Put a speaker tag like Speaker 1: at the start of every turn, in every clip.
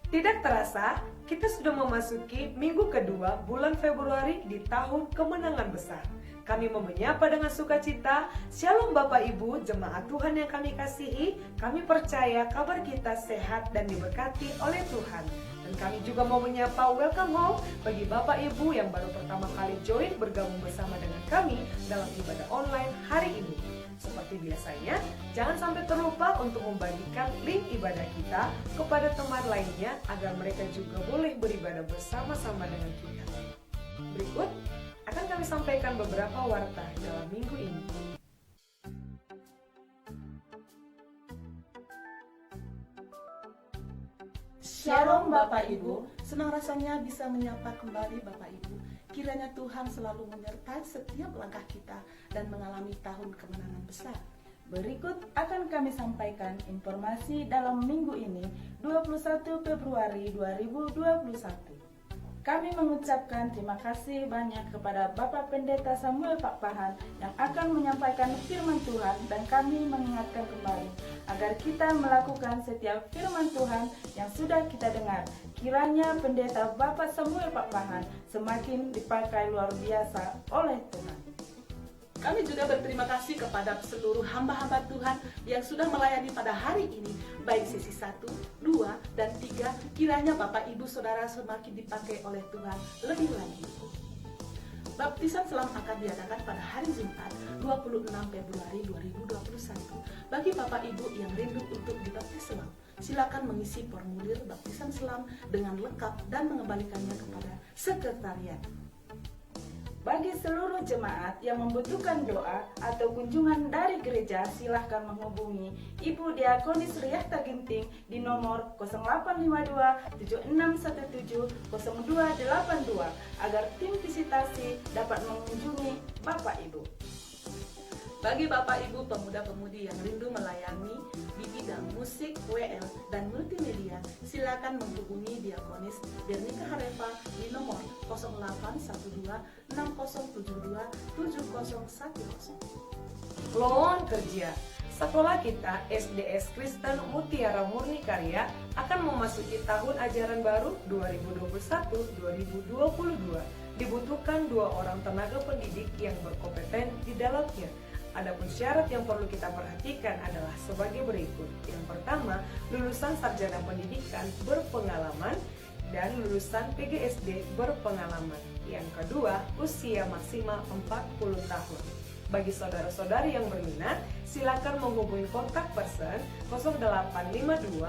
Speaker 1: Tidak terasa, kita sudah memasuki minggu kedua bulan Februari di tahun kemenangan besar. Kami mau menyapa dengan sukacita. Shalom Bapak Ibu, jemaat Tuhan yang kami kasihi. Kami percaya kabar kita sehat dan diberkati oleh Tuhan. Dan kami juga mau menyapa welcome home bagi Bapak Ibu yang baru pertama kali join bergabung bersama dengan kami dalam ibadah online hari ini. Seperti biasanya, jangan sampai terlupa untuk membagikan link ibadah kita kepada teman lainnya agar mereka juga boleh beribadah bersama-sama dengan kita. Berikut akan kami sampaikan beberapa warta dalam minggu ini.
Speaker 2: Shalom Bapak Ibu, senang rasanya bisa menyapa kembali Bapak Ibu. Kiranya Tuhan selalu menyertai setiap langkah kita dan mengalami tahun kemenangan besar.
Speaker 3: Berikut akan kami sampaikan informasi dalam minggu ini, 21 Februari 2021. Kami mengucapkan terima kasih banyak kepada Bapak Pendeta Samuel Pakpahan yang akan menyampaikan firman Tuhan, dan kami mengingatkan kembali agar kita melakukan setiap firman Tuhan yang sudah kita dengar. Kiranya Pendeta Bapak Samuel Pakpahan semakin dipakai luar biasa oleh Tuhan.
Speaker 2: Kami juga berterima kasih kepada seluruh hamba-hamba Tuhan yang sudah melayani pada hari ini, baik sesi 1, 2, dan 3. Kiranya Bapak Ibu Saudara semakin dipakai oleh Tuhan lebih lagi. Baptisan selam akan diadakan pada hari Jumat 26 Februari 2021. Bagi Bapak Ibu yang rindu untuk dibaptis selam, silakan mengisi formulir baptisan selam dengan lengkap dan mengembalikannya kepada sekretariat.
Speaker 3: Bagi seluruh jemaat yang membutuhkan doa atau kunjungan dari gereja, silahkan menghubungi Ibu Diakonis Riahta Ginting di nomor 0852 7617 0282 agar tim visitasi dapat mengunjungi Bapak Ibu.
Speaker 2: Bagi Bapak Ibu pemuda-pemudi yang rindu melayani di bidang musik, WL, dan multimedia, silakan menghubungi Diakonis Bernika Hareva di nomor 0812 6072 7010.
Speaker 1: Lowongan kerja. Sekolah kita SDS Kristen Mutiara Murni Karya akan memasuki tahun ajaran baru 2021-2022. Dibutuhkan 2 orang tenaga pendidik yang berkompeten di dalamnya. Adapun syarat yang perlu kita perhatikan adalah sebagai berikut. Yang pertama, lulusan sarjana pendidikan berpengalaman dan lulusan PGSD berpengalaman. Yang kedua, usia maksimal 40 tahun. Bagi saudara-saudari yang berminat, silakan menghubungi kontak person 0852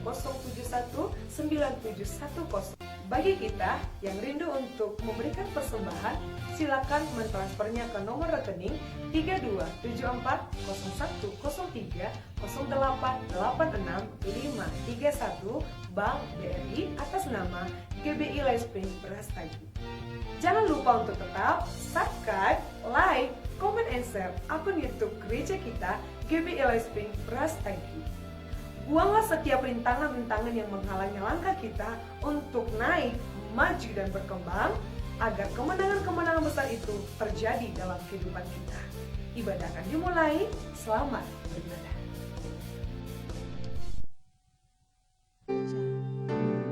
Speaker 1: 9071 9710. Bagi kita yang rindu untuk memberikan persembahan, silakan mentransfernya ke nomor rekening 3274010886 Bank BRI atas nama GBI Lesping Beras Tagi. Jangan lupa untuk tetap subscribe, like, comment, and share akun YouTube gereja kita GBI Lesping Beras Tagi. Buanglah setiap rintangan-rintangan yang menghalangi langkah kita untuk naik, maju, dan berkembang agar kemenangan-kemenangan besar itu terjadi dalam kehidupan kita. Ibadah akan dimulai. Selamat beribadah.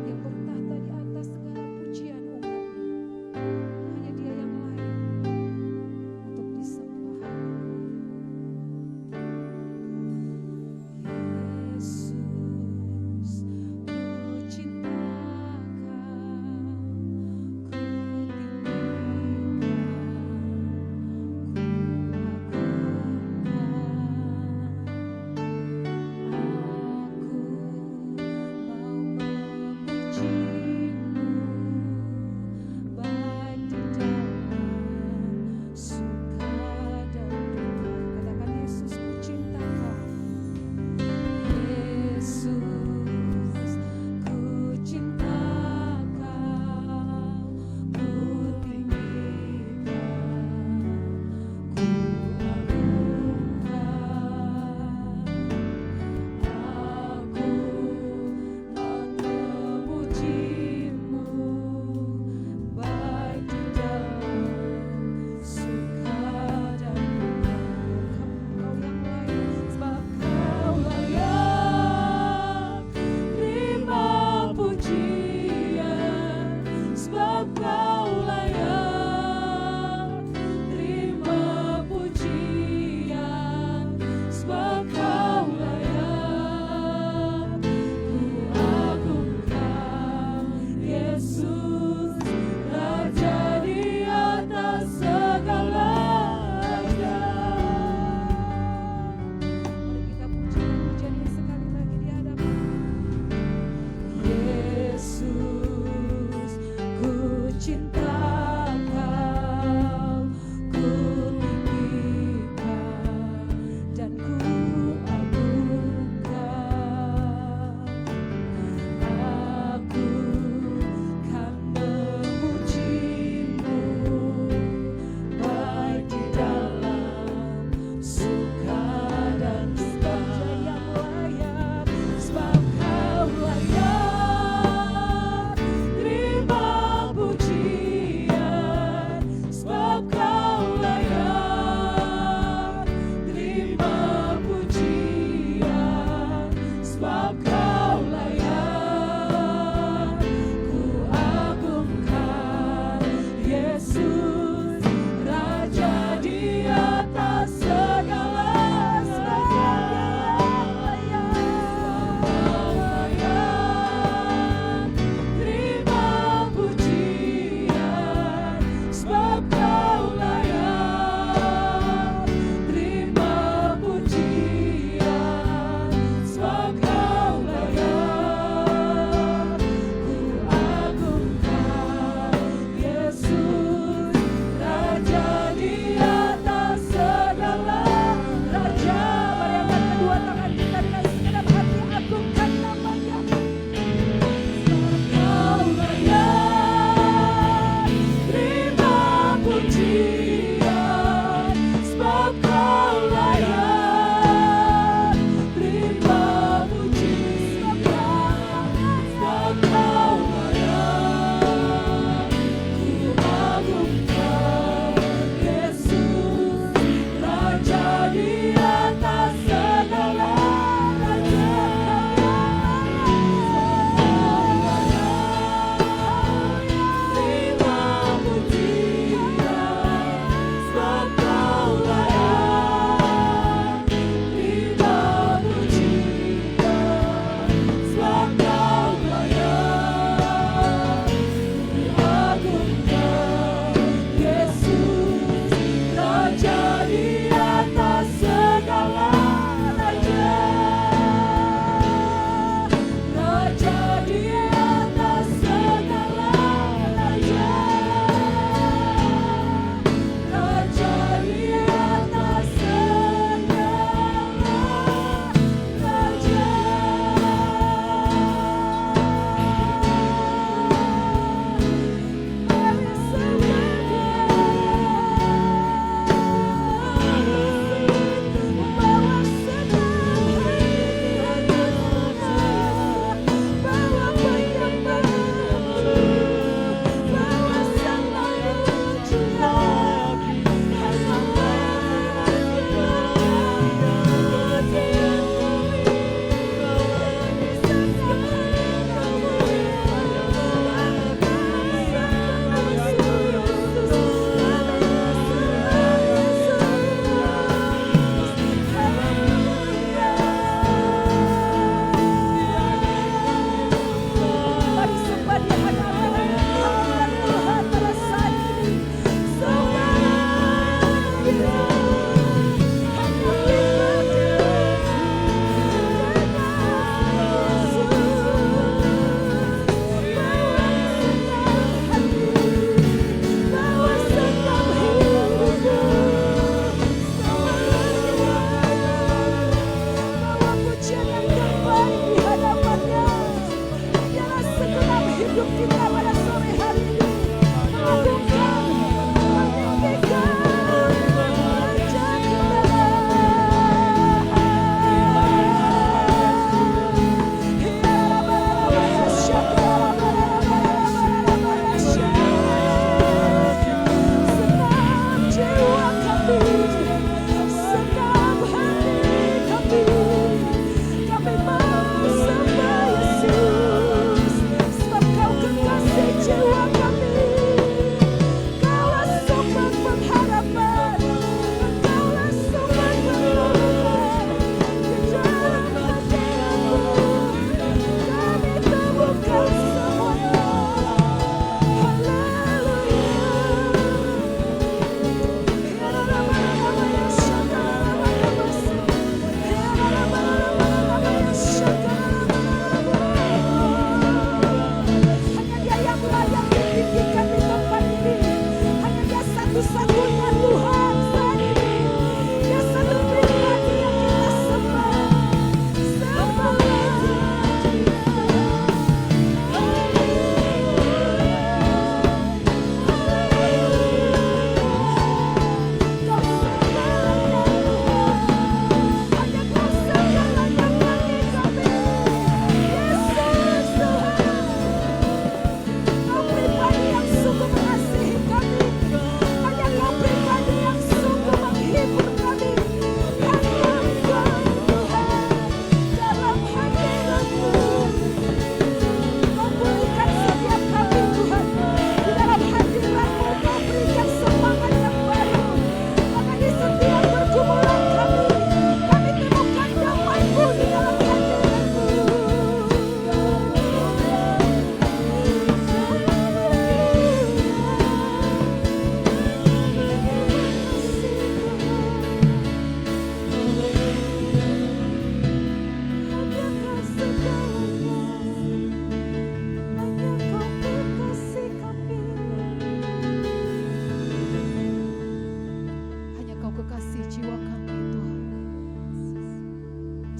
Speaker 4: Yang bertahta di atas segala pujian umatnya, hanya Dia yang layak untuk disembah. Yesus, ku cinta Kau, ku tinggikan, ku agungkan.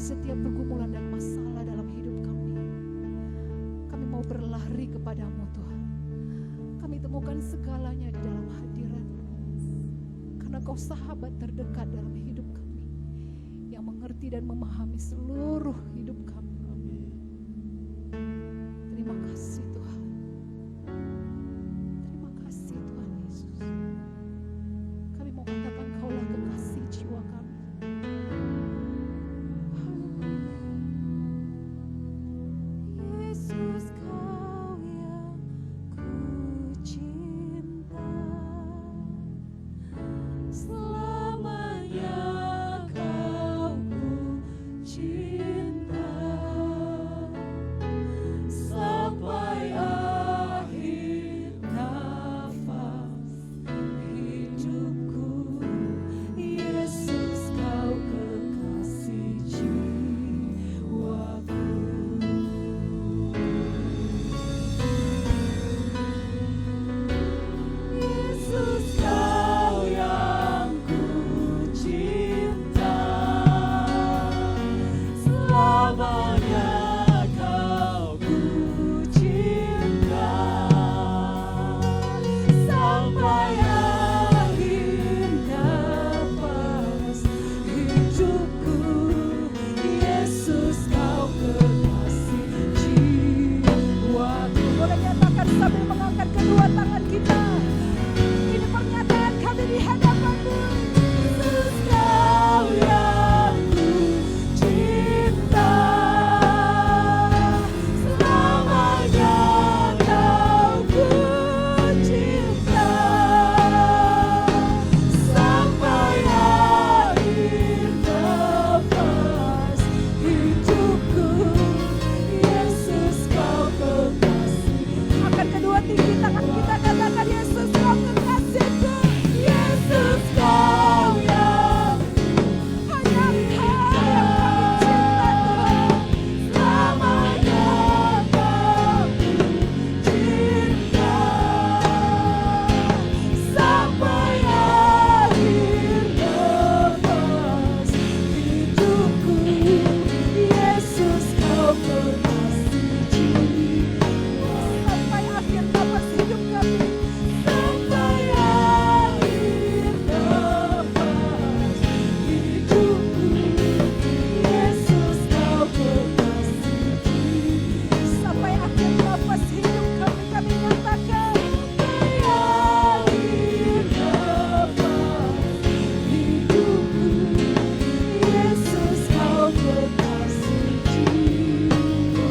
Speaker 4: setiap pergumulan dan masalah dalam hidup kami. Kami mau berlari kepadamu Tuhan. Kami temukan segalanya di dalam hadirat-Mu. Karena Kau sahabat terdekat dalam hidup kami, yang mengerti dan memahami seluruh hidup kami. Terima kasih Tuhan. Terima kasih Tuhan Yesus. Kami mau katakan Kaulah kekasih jiwa kami. Yesus, Kau yang ku cinta, selamanya Kau ku cinta, sampai akhir nafas hidupku. Yesus, Kau kekasih jiwaku. Yesus, Kau yang ku cinta, selamanya Kau ku cinta, sampai akhir nafas hidupku. Yesus, Kau kekasih jiwaku. Boleh nyatakan sambil mengangkat kedua tangan kita. Ini pernyataan kami di hadapan-Mu. Yesus, Kau yang ku cinta, selamanya Kau ku cinta, sampai akhir nafas hidupku. Yesus, Kau kekasih. Angkat kedua tinggi tangan kita, katakan Yesus, Kau kekasihku. Yesus, Kau yang hanya Kau yang kami cinta Tuhan, selamanya Kau cinta, sampai akhir nafas hidupku. Yesus, Kau kekasih jiwa, sampai akhir nafas hidup kami, sampai akhir nafas hidupku. Yesus, Kau kekasih jiwa, sampai akhir nafas hidup kami nyatakan, sampai akhir nafas hidupku. Yesus, Kau kekasih jiwaku.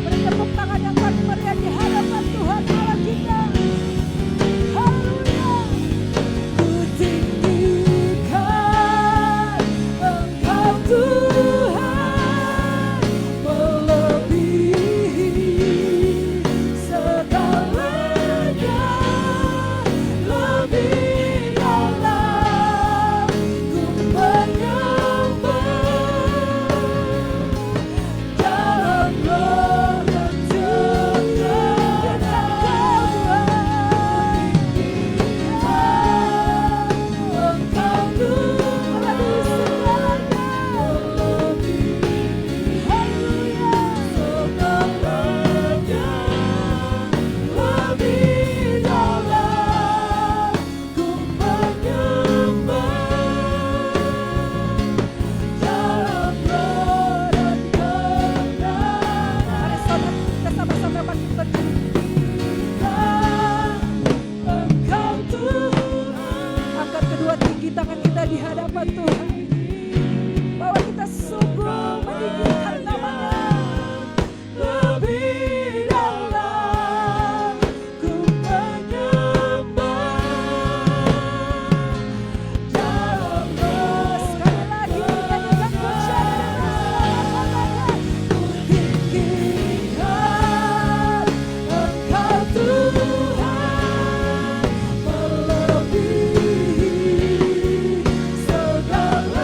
Speaker 4: Beri tepuk tangan yang paling meriah di hadapan Tuhan Allah kita. Haleluya. Ku tinggikan Engkau Tuhan, melebihi segalanya, lebih dalam ku menyembah, dalam menentukan Engkau Tuhan, Engkau Tuhan segalanya, haleluya, segalanya, lebih dalam ku menyembah, dalam menentukan. Mari saudara, kita sama-sama bangkit berdiri. Engkau Tuhan. Angkat kedua tinggi tangan kita di hadapan Tuhan, bahwa kita sungguh meninggikan nama-Nya. Lebih dalam ku menyembah, dalam sekali lagi nyanyikan pujian dan katakan, ku tinggikan Engkau Tuhan, melebihi segala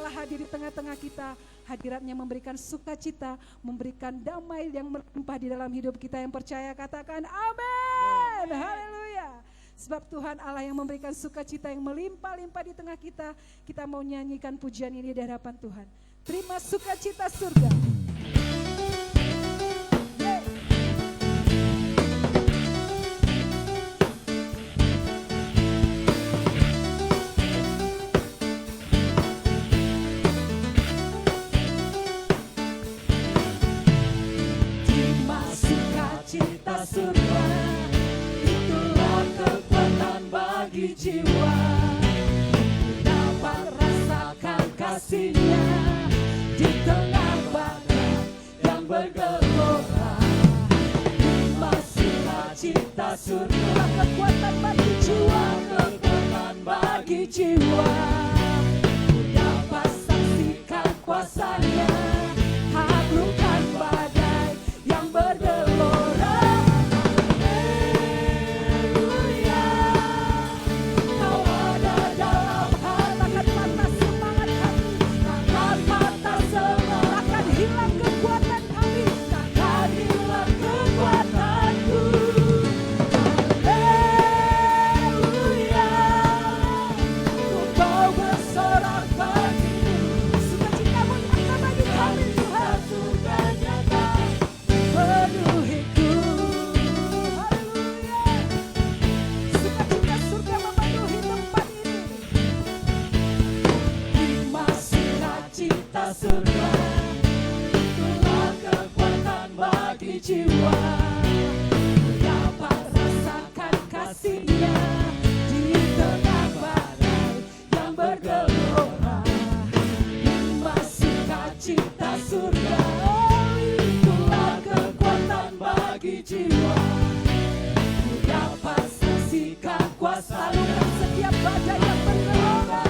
Speaker 4: telah hadir di tengah-tengah kita. Hadiratnya memberikan sukacita, memberikan damai yang melimpah di dalam hidup kita. Yang percaya katakan amin. Haleluya. Sebab Tuhan Allah yang memberikan sukacita yang melimpah-limpah di tengah kita. Kita mau nyanyikan pujian ini di hadapan Tuhan. Terima sukacita surga.
Speaker 5: Cita surga, itulah kekuatan bagi jiwa. Dapat rasakan kasih-Nya di tengah badai yang bergelora. Terima sukacita surga, kekuatan bagi jiwa, kekuatan bagi jiwa. Dapat saksikan kuasa-Nya, hancurkan badai yang bergelora. Surga, itulah kekuatan bagi jiwa. Dapat rasakan kasih-Nya di tengah badai yang bergelora. Terima sukacita surga, itulah kekuatan bagi jiwa. Dapat saksikan kuasa setiap badai yang bergelora,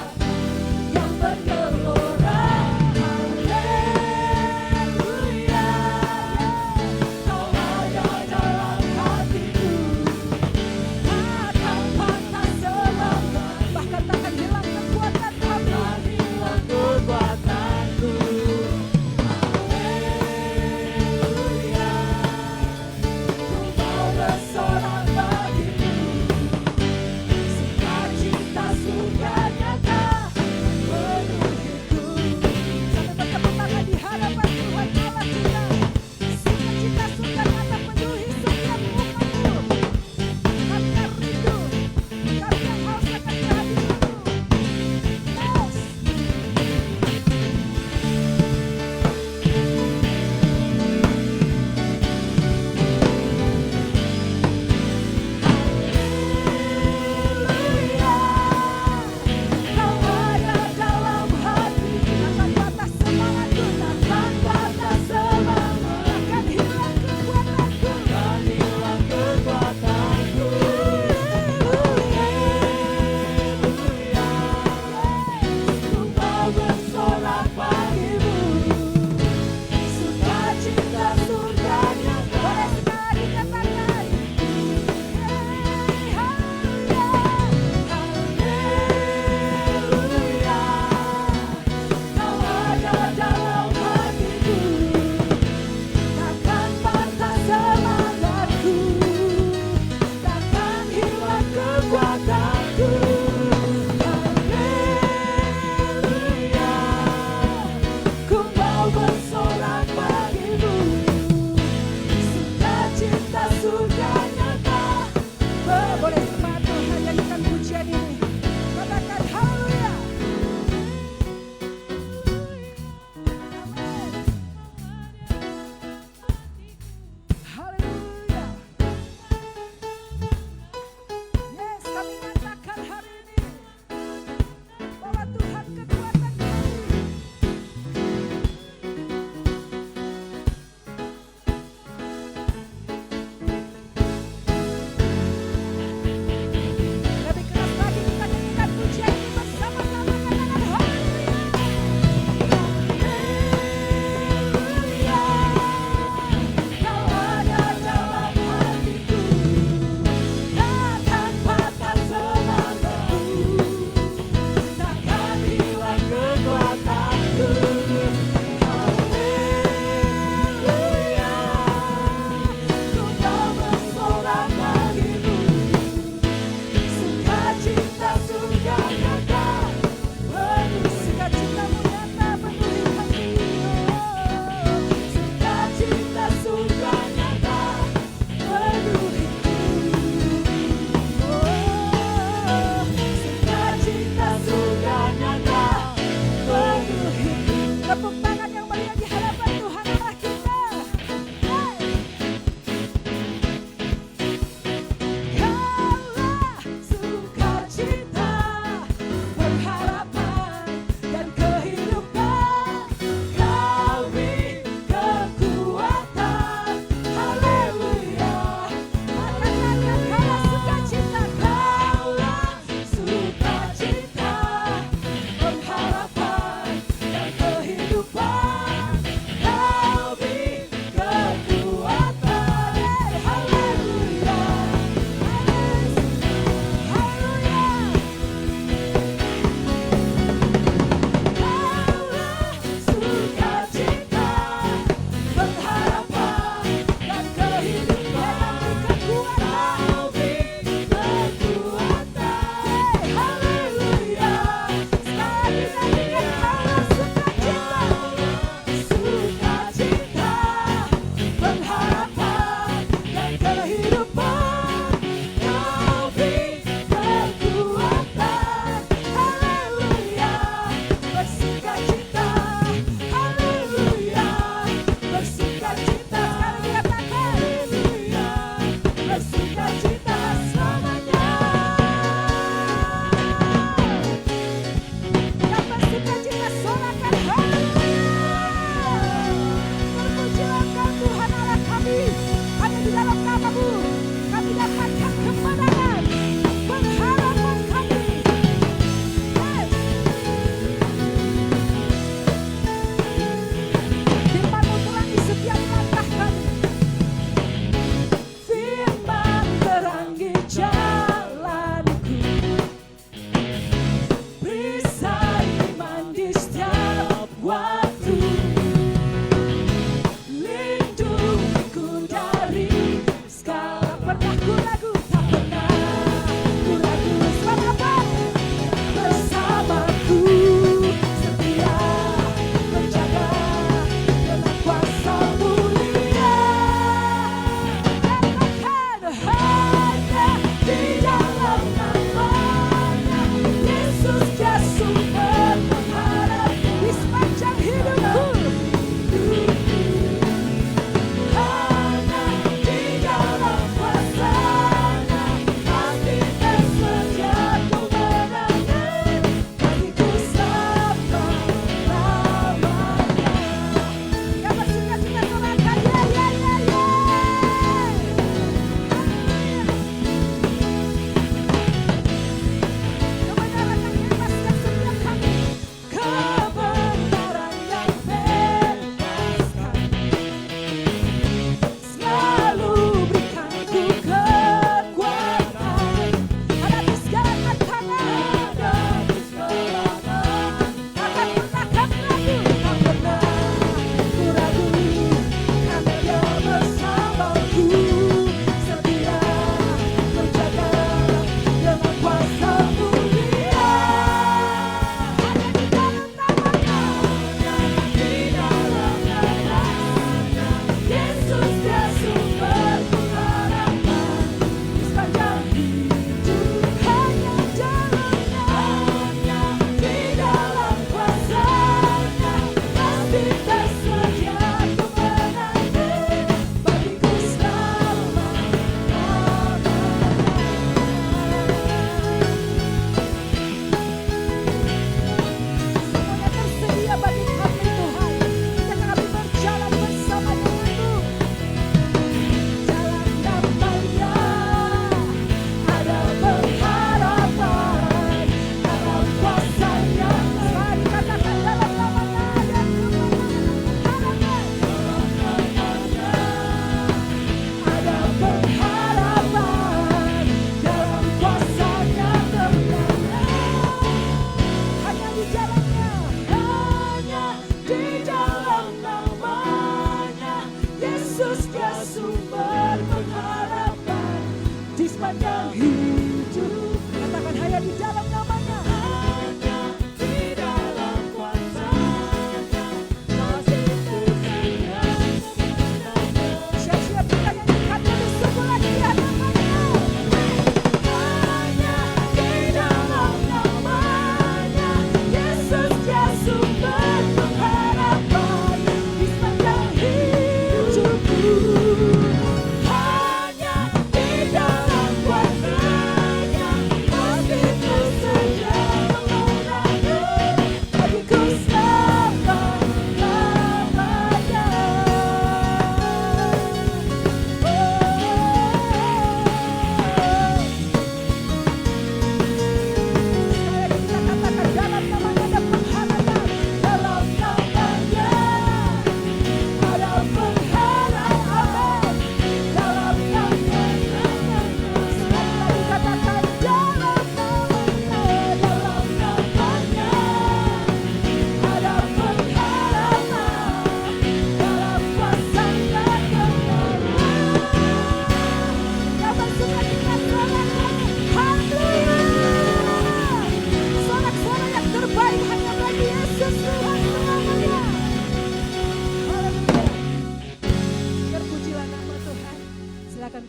Speaker 5: yang bergelora. Kau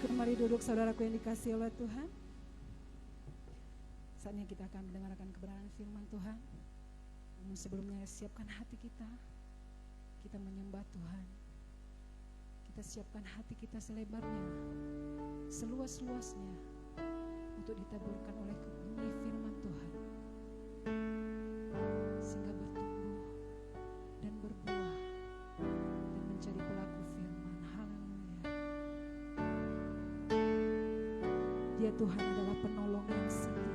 Speaker 4: Mari duduk saudaraku yang dikasihi oleh Tuhan. Saatnya kita akan mendengarkan kebenaran firman Tuhan. Namun sebelumnya siapkan hati kita. Kita menyembah Tuhan. Kita siapkan hati kita selebarnya, seluas-luasnya untuk ditaburkan oleh benih firman Tuhan. Sehingga bertumbuh dan berbuah dan menjadi pelaku firman. Haleluya. Dia Tuhan adalah penolong yang setia.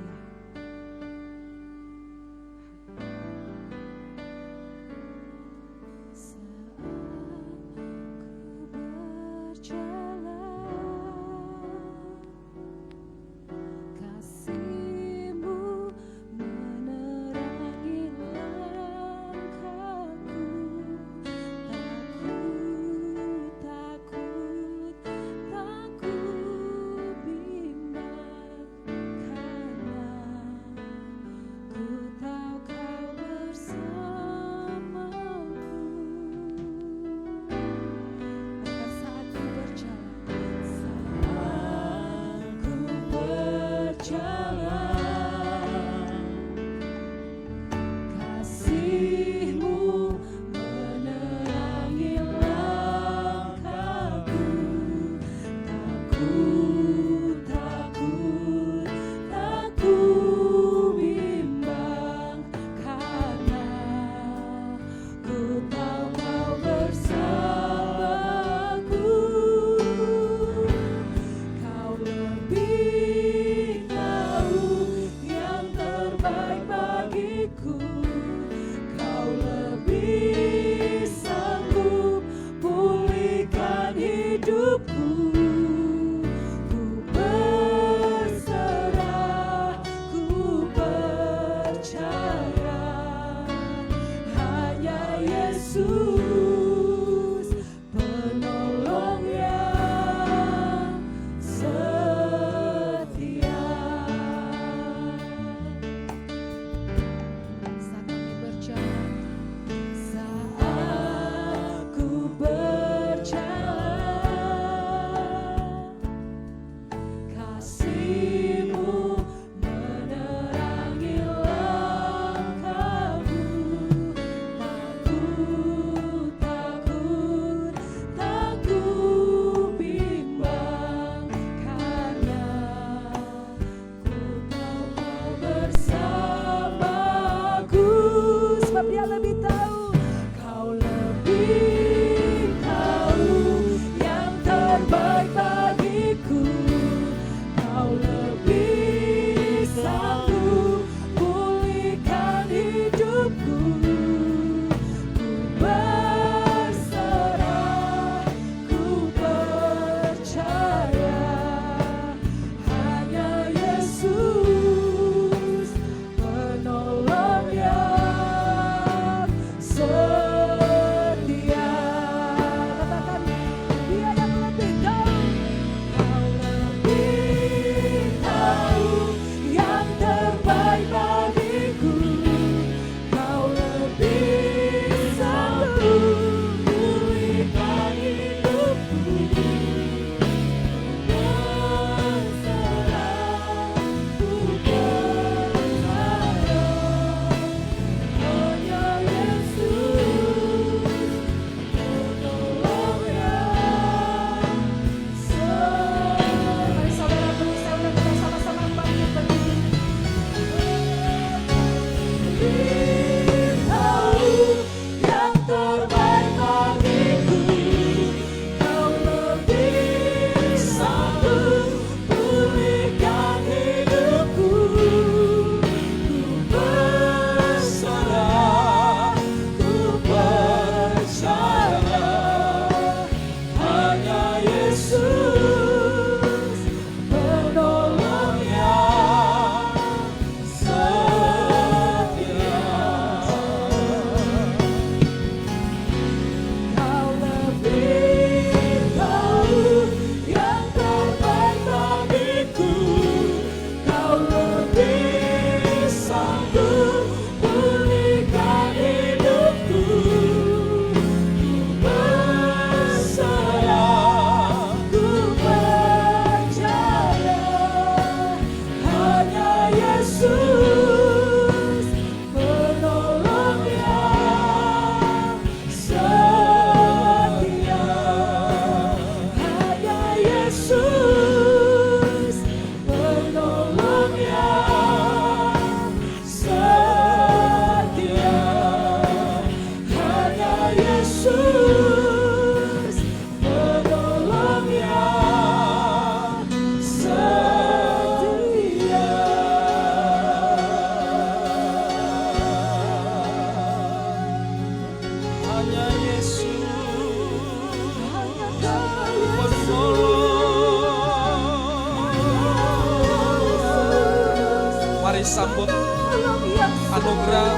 Speaker 6: anugerah,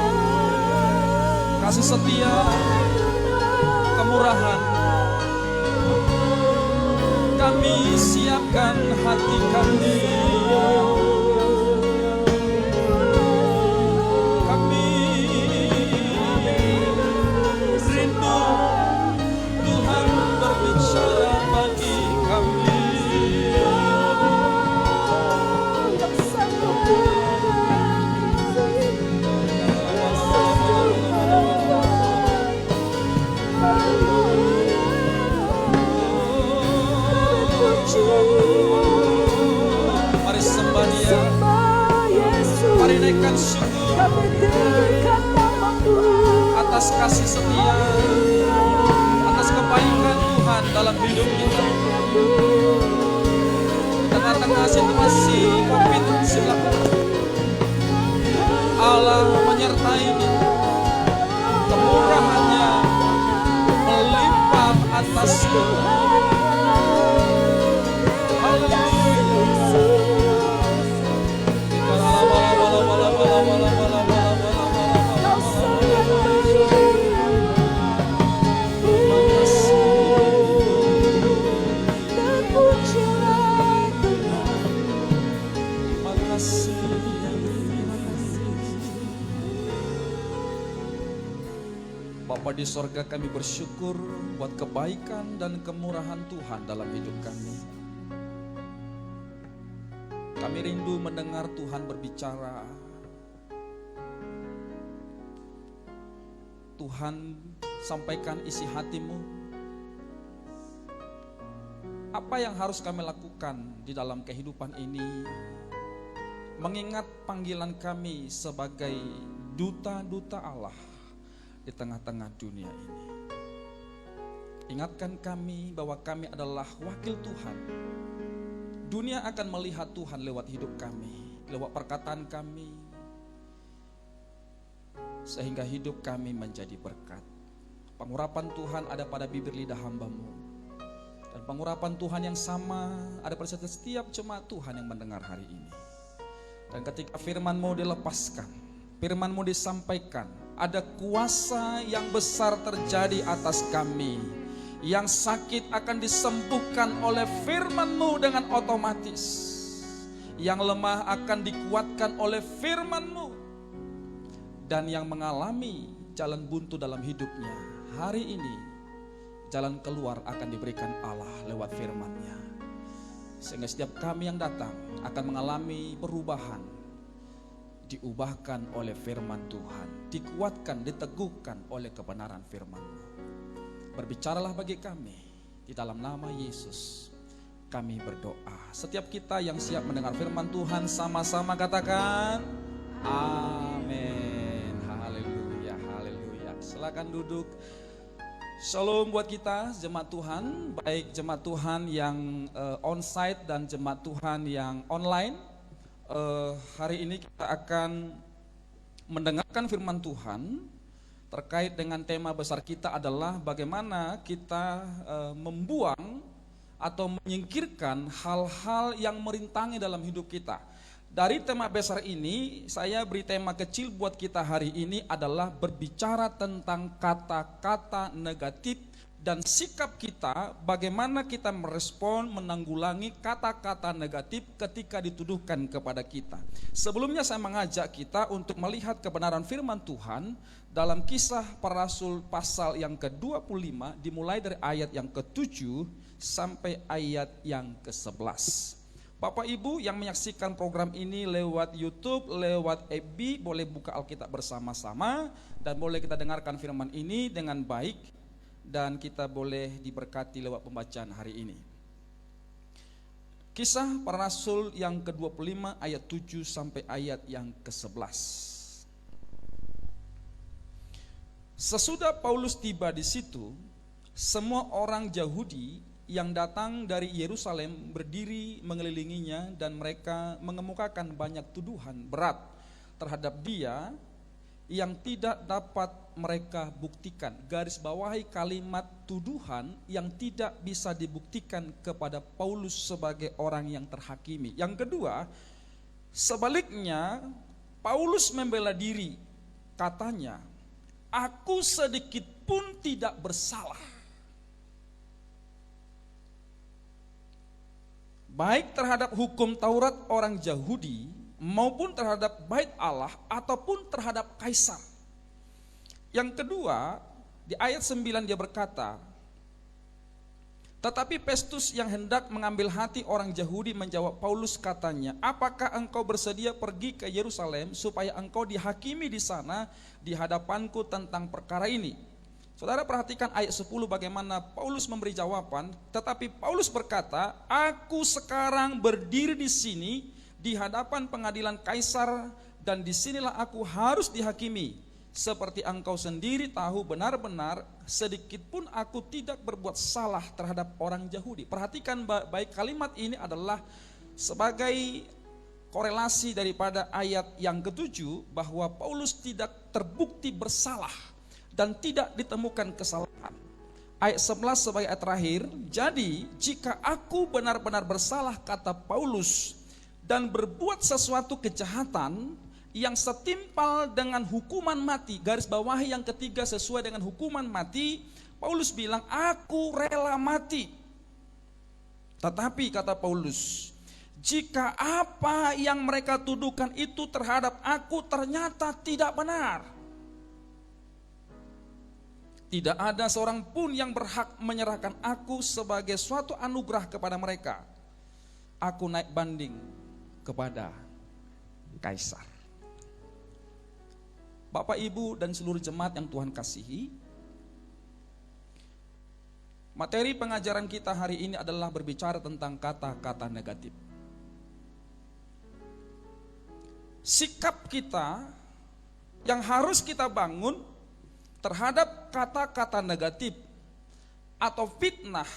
Speaker 6: kasih setia, kemurahan. Kami siapkan hati kami. Kami rindu Tuhan berbicara bagi kami. Mari sembah Dia, mari naikkan syukur atas kasih setia, atas kebaikan Tuhan dalam hidup kita. Di tengah-tengah situasi COVID-19, Allah menyertai kita, kemurahan-Nya melimpah atas kita. Bapa di sorga, kami bersyukur buat kebaikan dan kemurahan Tuhan dalam hidup kami. Kami rindu mendengar Tuhan berbicara. Tuhan, sampaikan isi hati-Mu. Apa yang harus kami lakukan di dalam kehidupan ini, mengingat panggilan kami sebagai duta-duta Allah di tengah-tengah dunia ini. Ingatkan kami bahwa kami adalah wakil Tuhan. Dunia akan melihat Tuhan lewat hidup kami, lewat perkataan kami, sehingga hidup kami menjadi berkat. Pengurapan Tuhan ada pada bibir lidah hamba-Mu, dan pengurapan Tuhan yang sama ada pada setiap jemaat Tuhan yang mendengar hari ini. Dan ketika firman-Mu dilepaskan, firman-Mu disampaikan, ada kuasa yang besar terjadi atas kami. Yang sakit akan disembuhkan oleh firman-Mu dengan otomatis. Yang lemah akan dikuatkan oleh firman-Mu. Dan yang mengalami jalan buntu dalam hidupnya, hari ini jalan keluar akan diberikan Allah lewat firman-Nya. Sehingga setiap kami yang datang akan mengalami perubahan, diubahkan oleh firman Tuhan, dikuatkan, diteguhkan oleh kebenaran firman-Mu. Berbicaralah bagi kami, di dalam nama Yesus kami berdoa. Setiap kita yang siap mendengar firman Tuhan sama-sama katakan amin. Haleluya, haleluya. Silakan duduk. Shalom buat kita jemaat Tuhan, baik jemaat Tuhan yang onsite dan jemaat Tuhan yang online. Hari ini kita akan mendengarkan firman Tuhan terkait dengan tema besar kita adalah bagaimana kita membuang atau menyingkirkan hal-hal yang merintangi dalam hidup kita. Dari tema besar ini, saya beri tema kecil buat kita hari ini adalah berbicara tentang kata-kata negatif dan sikap kita, bagaimana kita merespon, menanggulangi kata-kata negatif ketika dituduhkan kepada kita. Sebelumnya saya mengajak kita untuk melihat kebenaran firman Tuhan dalam Kisah Para Rasul pasal yang ke-25, dimulai dari ayat yang ke-7 sampai ayat yang ke-11. Bapak Ibu yang menyaksikan program ini lewat YouTube, lewat FB, boleh buka Alkitab bersama-sama dan boleh kita dengarkan firman ini dengan baik dan kita boleh diberkati lewat pembacaan hari ini. Kisah Para Rasul yang ke-25 ayat 7 sampai ayat yang ke-11. Sesudah Paulus tiba di situ, semua orang Yahudi yang datang dari Yerusalem berdiri mengelilinginya dan mereka mengemukakan banyak tuduhan berat terhadap dia yang tidak dapat mereka buktikan. Garis bawahi kalimat tuduhan yang tidak bisa dibuktikan kepada Paulus sebagai orang yang terhakimi. Yang kedua, sebaliknya Paulus membela diri katanya, aku sedikit pun tidak bersalah. Baik terhadap hukum Taurat orang Yahudi maupun terhadap bait Allah ataupun terhadap kaisar. Yang kedua, di ayat 9 dia berkata, tetapi Festus yang hendak mengambil hati orang Yahudi menjawab Paulus katanya, apakah engkau bersedia pergi ke Yerusalem supaya engkau dihakimi di sana di hadapanku tentang perkara ini? Saudara perhatikan ayat 10 bagaimana Paulus memberi jawaban, tetapi Paulus berkata, aku sekarang berdiri di sini di hadapan pengadilan Kaisar dan disinilah aku harus dihakimi. Seperti engkau sendiri tahu benar-benar sedikit pun aku tidak berbuat salah terhadap orang Yahudi. Perhatikan baik, kalimat ini adalah sebagai korelasi daripada ayat yang ketujuh bahwa Paulus tidak terbukti bersalah dan tidak ditemukan kesalahan. Ayat 11 sebagai ayat terakhir, jadi jika aku benar-benar bersalah kata Paulus dan berbuat sesuatu kejahatan yang setimpal dengan hukuman mati, garis bawahi yang ketiga sesuai dengan hukuman mati, Paulus bilang aku rela mati. Tetapi kata Paulus, jika apa yang mereka tuduhkan itu terhadap aku ternyata tidak benar, tidak ada seorang pun yang berhak menyerahkan aku sebagai suatu anugerah kepada mereka. Aku naik banding kepada Kaisar. Bapak, Ibu, dan seluruh jemaat yang Tuhan kasihi, materi pengajaran kita hari ini adalah berbicara tentang kata-kata negatif. Sikap kita yang harus kita bangun terhadap kata-kata negatif atau fitnah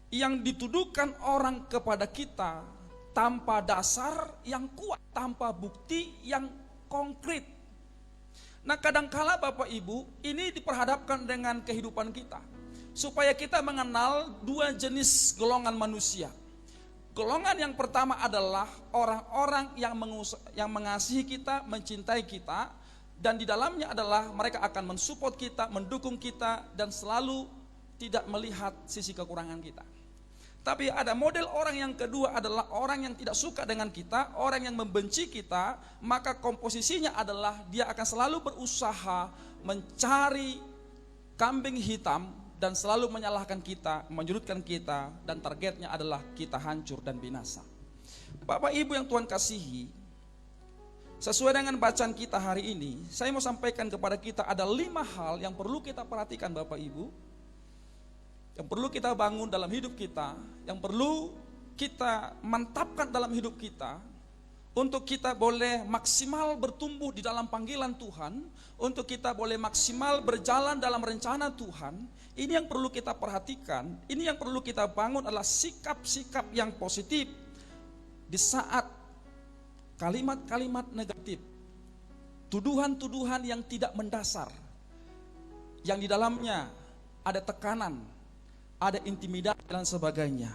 Speaker 6: yang dituduhkan orang kepada kita tanpa dasar yang kuat, tanpa bukti yang konkret. Nah, kadangkala Bapak Ibu, ini diperhadapkan dengan kehidupan kita, supaya kita mengenal dua jenis golongan manusia. Golongan yang pertama adalah orang-orang yang mengasihi kita, mencintai kita, dan di dalamnya adalah mereka akan mensupport kita, mendukung kita, dan selalu tidak melihat sisi kekurangan kita. Tapi ada model orang yang kedua adalah orang yang tidak suka dengan kita, orang yang membenci kita, maka komposisinya adalah dia akan selalu berusaha mencari kambing hitam dan selalu menyalahkan kita, menyudutkan kita, dan targetnya adalah kita hancur dan binasa. Bapak Ibu yang Tuhan kasihi, sesuai dengan bacaan kita hari ini, saya mau sampaikan kepada kita ada 5 hal yang perlu kita perhatikan Bapak Ibu, yang perlu kita bangun dalam hidup kita, yang perlu kita mantapkan dalam hidup kita, untuk kita boleh maksimal bertumbuh di dalam panggilan Tuhan, untuk kita boleh maksimal berjalan dalam rencana Tuhan. Ini yang perlu kita perhatikan, ini yang perlu kita bangun adalah sikap-sikap yang positif di saat kalimat-kalimat negatif, tuduhan-tuduhan yang tidak mendasar, yang di dalamnya ada tekanan, ada intimidasi dan sebagainya.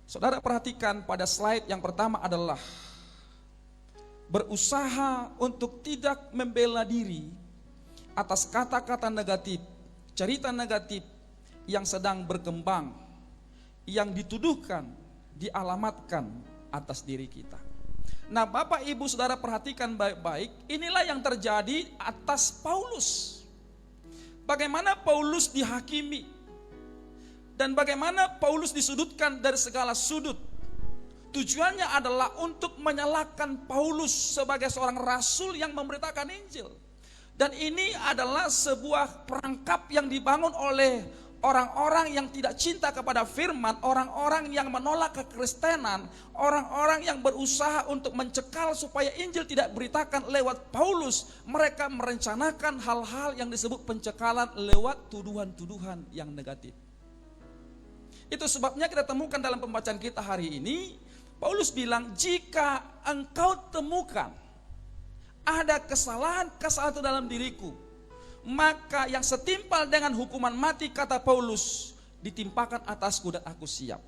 Speaker 6: Saudara perhatikan pada slide yang pertama adalah berusaha untuk tidak membela diri atas kata-kata negatif, cerita negatif yang sedang berkembang, yang dituduhkan, dialamatkan atas diri kita. Nah, Bapak Ibu Saudara perhatikan baik-baik, inilah yang terjadi atas Paulus. Bagaimana Paulus dihakimi, dan bagaimana Paulus disudutkan dari segala sudut. Tujuannya adalah untuk menyalahkan Paulus sebagai seorang rasul yang memberitakan Injil. Dan ini adalah sebuah perangkap yang dibangun oleh orang-orang yang tidak cinta kepada firman, orang-orang yang menolak kekristenan, orang-orang yang berusaha untuk mencekal supaya Injil tidak beritakan lewat Paulus. Mereka merencanakan hal-hal yang disebut pencekalan lewat tuduhan-tuduhan yang negatif. Itu sebabnya kita temukan dalam pembacaan kita hari ini, Paulus bilang, jika engkau temukan ada kesalahan-kesalahan dalam diriku, maka yang setimpal dengan hukuman mati, kata Paulus, ditimpakan atasku dan aku siap.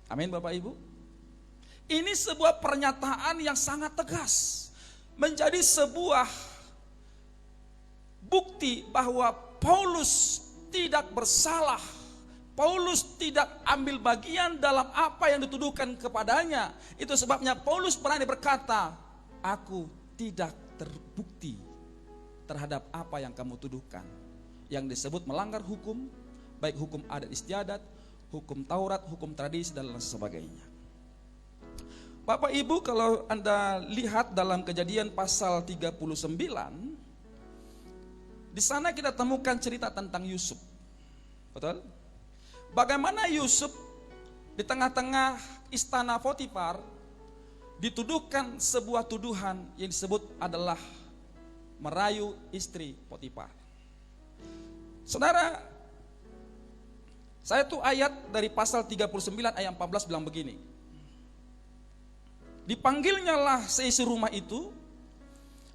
Speaker 6: Amin Bapak Ibu. Ini sebuah pernyataan yang sangat tegas. menjadi sebuah bukti bahwa Paulus tidak bersalah. Paulus tidak ambil bagian dalam apa yang dituduhkan kepadanya. Itu sebabnya Paulus berani berkata, aku tidak terbukti terhadap apa yang kamu tuduhkan. Yang disebut melanggar hukum, baik hukum adat istiadat, hukum Taurat, hukum tradisi, dan lain sebagainya. Bapak Ibu, kalau Anda lihat dalam Kejadian pasal 39, di sana kita temukan cerita tentang Yusuf. Betul? Bagaimana Yusuf di tengah-tengah istana Potifar dituduhkan sebuah tuduhan yang disebut adalah merayu istri Potifar. Saudara, saya tuh ayat dari pasal 39 ayat 14 bilang begini. Dipanggilnyalah seisi rumah itu,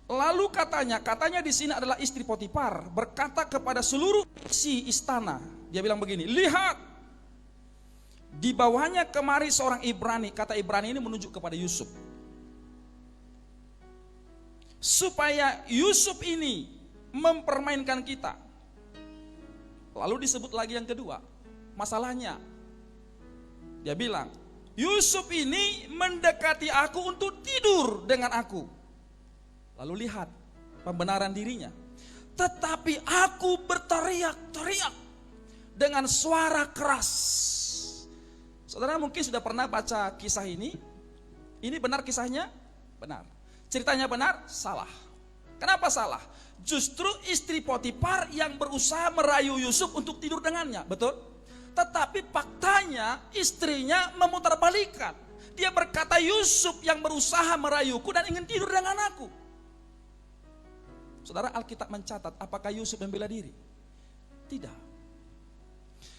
Speaker 6: lalu katanya di sini adalah istri Potifar, berkata kepada seluruh isi istana, dia bilang begini, lihat, dibawanya kemari seorang Ibrani. Kata Ibrani ini menunjuk kepada Yusuf, supaya Yusuf ini mempermainkan kita. Lalu disebut lagi yang kedua, masalahnya, dia bilang, Yusuf ini mendekati aku untuk tidur dengan aku. Lalu lihat pembenaran dirinya. Tetapi aku berteriak-teriak dengan suara keras. Saudara mungkin sudah pernah baca kisah ini. Ini benar kisahnya? Benar. Ceritanya benar? Salah. Kenapa salah? Justru istri Potifar yang berusaha merayu Yusuf untuk tidur dengannya. Betul? Tetapi faktanya istrinya memutarbalikkan. Dia berkata, Yusuf yang berusaha merayuku dan ingin tidur dengan aku. Saudara, Alkitab mencatat apakah Yusuf membela diri? Tidak.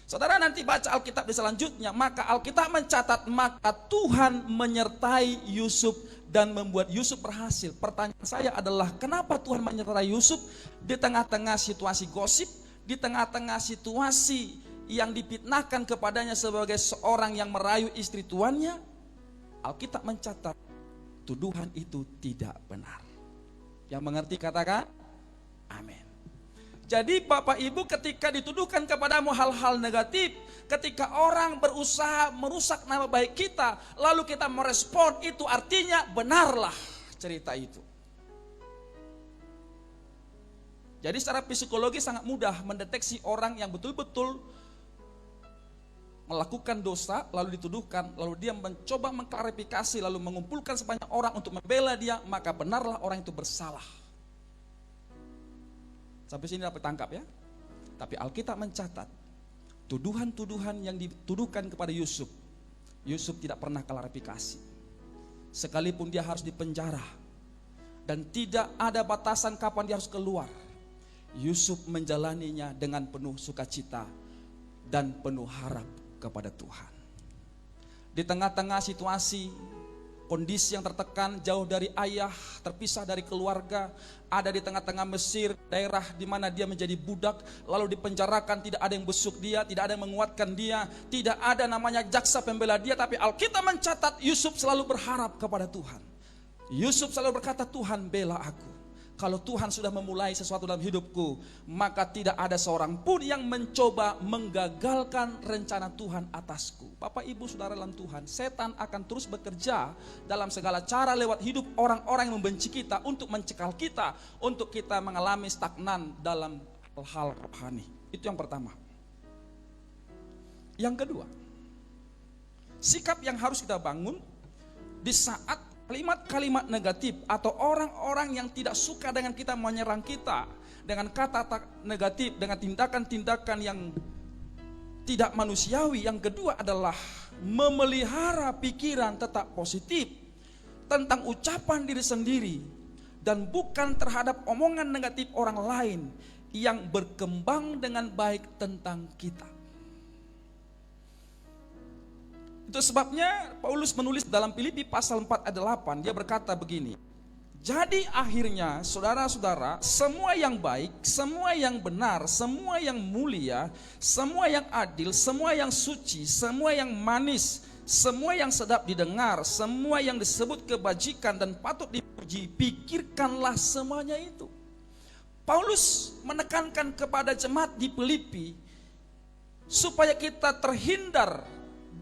Speaker 6: Saudara nanti baca Alkitab di selanjutnya, maka Alkitab mencatat maka Tuhan menyertai Yusuf dan membuat Yusuf berhasil. Pertanyaan saya adalah, kenapa Tuhan menyertai Yusuf di tengah-tengah situasi gosip, di tengah-tengah situasi yang difitnahkan kepadanya sebagai seorang yang merayu istri tuannya? Alkitab mencatat tuduhan itu tidak benar. Yang mengerti katakan amin. Jadi Bapak Ibu, ketika dituduhkan kepadamu hal-hal negatif, ketika orang berusaha merusak nama baik kita, lalu kita merespon, itu artinya benarlah cerita itu. Jadi secara psikologi sangat mudah mendeteksi orang yang betul-betul melakukan dosa, lalu dituduhkan, lalu dia mencoba mengklarifikasi, lalu mengumpulkan sebanyak orang untuk membela dia, maka benarlah orang itu bersalah. Sampai sini dapat tangkap ya. Tapi Alkitab mencatat tuduhan-tuduhan yang dituduhkan kepada Yusuf, Yusuf tidak pernah klarifikasi. Sekalipun dia harus dipenjara dan tidak ada batasan kapan dia harus keluar, Yusuf menjalaninya dengan penuh sukacita dan penuh harap kepada Tuhan. Di tengah-tengah situasi, kondisi yang tertekan, jauh dari ayah, terpisah dari keluarga, ada di tengah-tengah Mesir, daerah di mana dia menjadi budak, lalu dipenjarakan, tidak ada yang besuk dia, tidak ada yang menguatkan dia, tidak ada namanya jaksa pembela dia, tapi Alkitab mencatat Yusuf selalu berharap kepada Tuhan. Yusuf selalu berkata, Tuhan bela aku. Kalau Tuhan sudah memulai sesuatu dalam hidupku, maka tidak ada seorang pun yang mencoba menggagalkan rencana Tuhan atasku. Bapak Ibu Saudara dalam Tuhan, setan akan terus bekerja dalam segala cara lewat hidup orang-orang yang membenci kita, untuk mencekal kita, untuk kita mengalami stagnan dalam hal rohani. Itu yang pertama. Yang kedua, sikap yang harus kita bangun di saat kalimat-kalimat negatif atau orang-orang yang tidak suka dengan kita menyerang kita dengan kata negatif, dengan tindakan-tindakan yang tidak manusiawi. Yang kedua adalah memelihara pikiran tetap positif tentang ucapan diri sendiri dan bukan terhadap omongan negatif orang lain yang berkembang dengan baik tentang kita. Itu sebabnya Paulus menulis dalam Filipi pasal 4 ayat 8, dia berkata begini, jadi akhirnya saudara-saudara, semua yang baik, semua yang benar, semua yang mulia, semua yang adil, semua yang suci, semua yang manis, semua yang sedap didengar, semua yang disebut kebajikan dan patut dipuji, pikirkanlah semuanya itu. Paulus menekankan kepada jemaat di Filipi supaya kita terhindar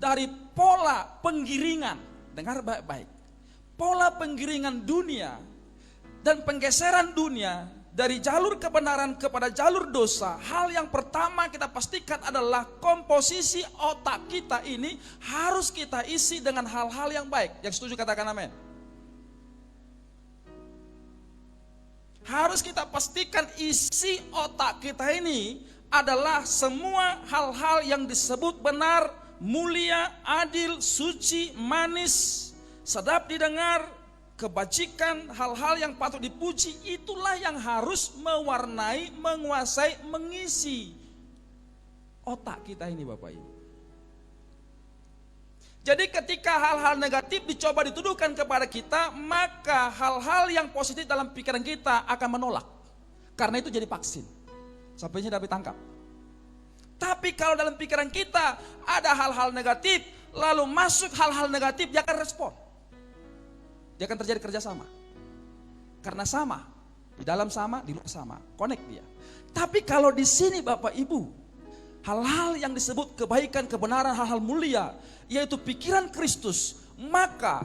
Speaker 6: dari pola penggiringan. Dengar baik-baik. Pola penggiringan dunia dan penggeseran dunia dari jalur kebenaran kepada jalur dosa. Hal yang pertama kita pastikan adalah komposisi otak kita ini harus kita isi dengan hal-hal yang baik. Yang setuju katakan amin. Harus kita pastikan isi otak kita ini adalah semua hal-hal yang disebut benar, mulia, adil, suci, manis, sedap didengar, kebajikan, hal-hal yang patut dipuji. Itulah yang harus mewarnai, menguasai, mengisi otak kita ini Bapak Ibu. Jadi ketika hal-hal negatif dicoba dituduhkan kepada kita, maka hal-hal yang positif dalam pikiran kita akan menolak. Karena itu jadi vaksin. Sampainya dapat tangkap. Tapi kalau dalam pikiran kita ada hal-hal negatif, lalu masuk hal-hal negatif, dia akan respon. Dia akan terjadi kerjasama. Karena sama, di dalam sama, di luar sama, connect dia. Tapi kalau di sini Bapak Ibu, hal-hal yang disebut kebaikan, kebenaran, hal-hal mulia, yaitu pikiran Kristus, maka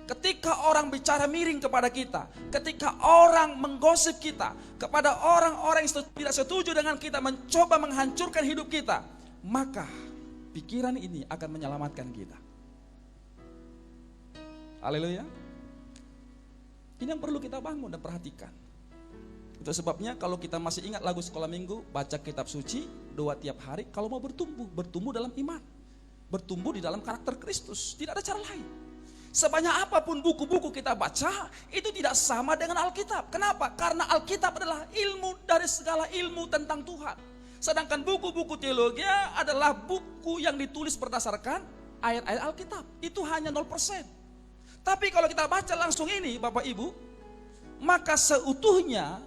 Speaker 6: ketika orang bicara miring kepada kita, ketika orang menggosip kita, kepada orang-orang yang tidak setuju dengan kita, mencoba menghancurkan hidup kita, maka pikiran ini akan menyelamatkan kita. Haleluya. Ini yang perlu kita bangun dan perhatikan. Itu sebabnya kalau kita masih ingat lagu sekolah minggu, baca kitab suci, doa tiap hari. Kalau mau bertumbuh dalam iman, bertumbuh di dalam karakter Kristus. Tidak ada cara lain. Sebanyak apapun buku-buku kita baca, itu tidak sama dengan Alkitab. Kenapa? Karena Alkitab adalah ilmu dari segala ilmu tentang Tuhan. Sedangkan buku-buku teologi adalah buku yang ditulis berdasarkan ayat-ayat Alkitab. Itu hanya 0%. Tapi kalau kita baca langsung ini Bapak Ibu, maka seutuhnya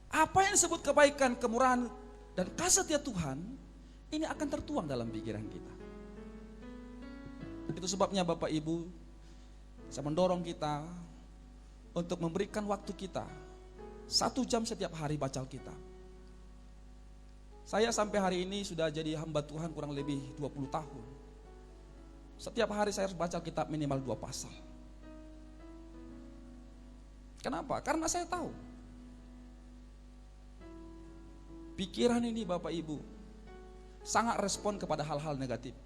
Speaker 6: apa yang disebut kebaikan, kemurahan, dan kasih setia Tuhan, ini akan tertuang dalam pikiran kita. Itu sebabnya Bapak Ibu, saya mendorong kita untuk memberikan waktu kita 1 jam setiap hari baca Alkitab. Saya sampai hari ini sudah jadi hamba Tuhan kurang lebih 20 tahun. Setiap hari saya harus baca Alkitab minimal 2 pasal. Kenapa? Karena saya tahu pikiran ini Bapak Ibu sangat respon kepada hal-hal negatif.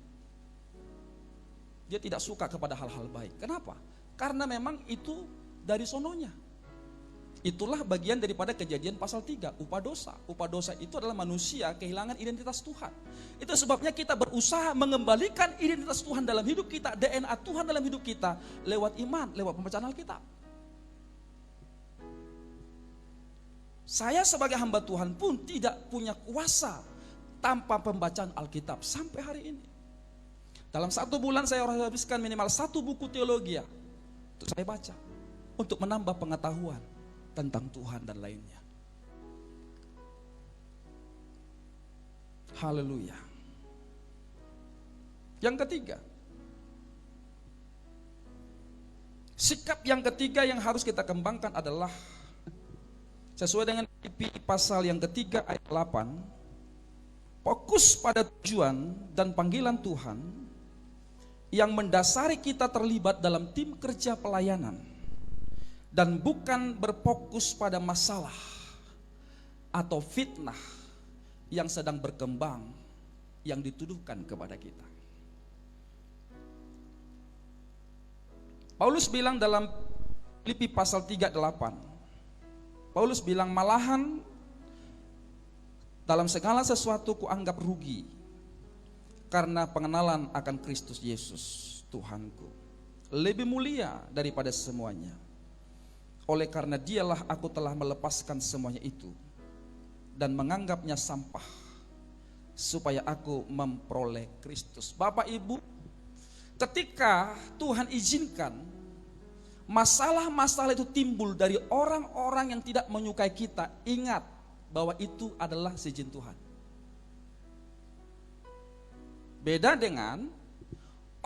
Speaker 6: Dia tidak suka kepada hal-hal baik. Kenapa? Karena memang itu dari sononya. Itulah bagian daripada Kejadian pasal 3, upah dosa. Upah dosa itu adalah manusia kehilangan identitas Tuhan. Itu sebabnya kita berusaha mengembalikan identitas Tuhan dalam hidup kita, DNA Tuhan dalam hidup kita lewat iman, lewat pembacaan Alkitab. Saya sebagai hamba Tuhan pun tidak punya kuasa tanpa pembacaan Alkitab sampai hari ini. Dalam 1 bulan saya harus habiskan minimal 1 buku teologi untuk saya baca, untuk menambah pengetahuan tentang Tuhan dan lainnya. Haleluya. Yang ketiga, sikap yang ketiga yang harus kita kembangkan adalah sesuai dengan Filipi pasal yang ketiga ayat 8, fokus pada tujuan dan panggilan Tuhan yang mendasari kita terlibat dalam tim kerja pelayanan dan bukan berfokus pada masalah atau fitnah yang sedang berkembang yang dituduhkan kepada kita. Paulus bilang dalam Filipi pasal 3:8, Paulus bilang, malahan dalam segala sesuatu kuanggap rugi karena pengenalan akan Kristus Yesus Tuhanku lebih mulia daripada semuanya. Oleh karena dialah aku telah melepaskan semuanya itu dan menganggapnya sampah supaya aku memperoleh Kristus. Bapak Ibu, ketika Tuhan izinkan masalah-masalah itu timbul dari orang-orang yang tidak menyukai kita, ingat bahwa itu adalah seizin Tuhan. Beda dengan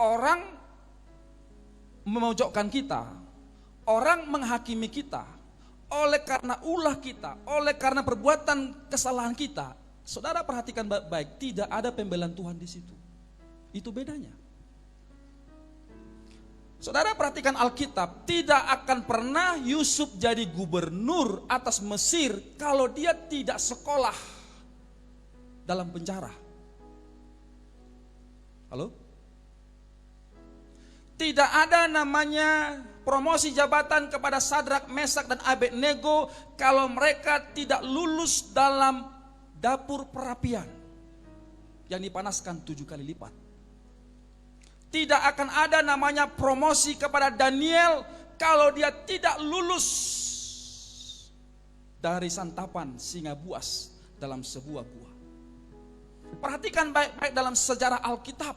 Speaker 6: orang memojokkan kita, orang menghakimi kita, oleh karena ulah kita, oleh karena perbuatan kesalahan kita, saudara perhatikan baik-baik, tidak ada pembelaan Tuhan di situ. Itu bedanya. Saudara perhatikan Alkitab, tidak akan pernah Yusuf jadi gubernur atas Mesir kalau dia tidak sekolah dalam penjara. Halo? Tidak ada namanya promosi jabatan kepada Sadrak, Mesak, dan Abednego kalau mereka tidak lulus dalam dapur perapian yang dipanaskan 7 kali lipat. Tidak akan ada namanya promosi kepada Daniel kalau dia tidak lulus dari santapan singa buas dalam sebuah gua. Perhatikan baik-baik dalam sejarah Alkitab.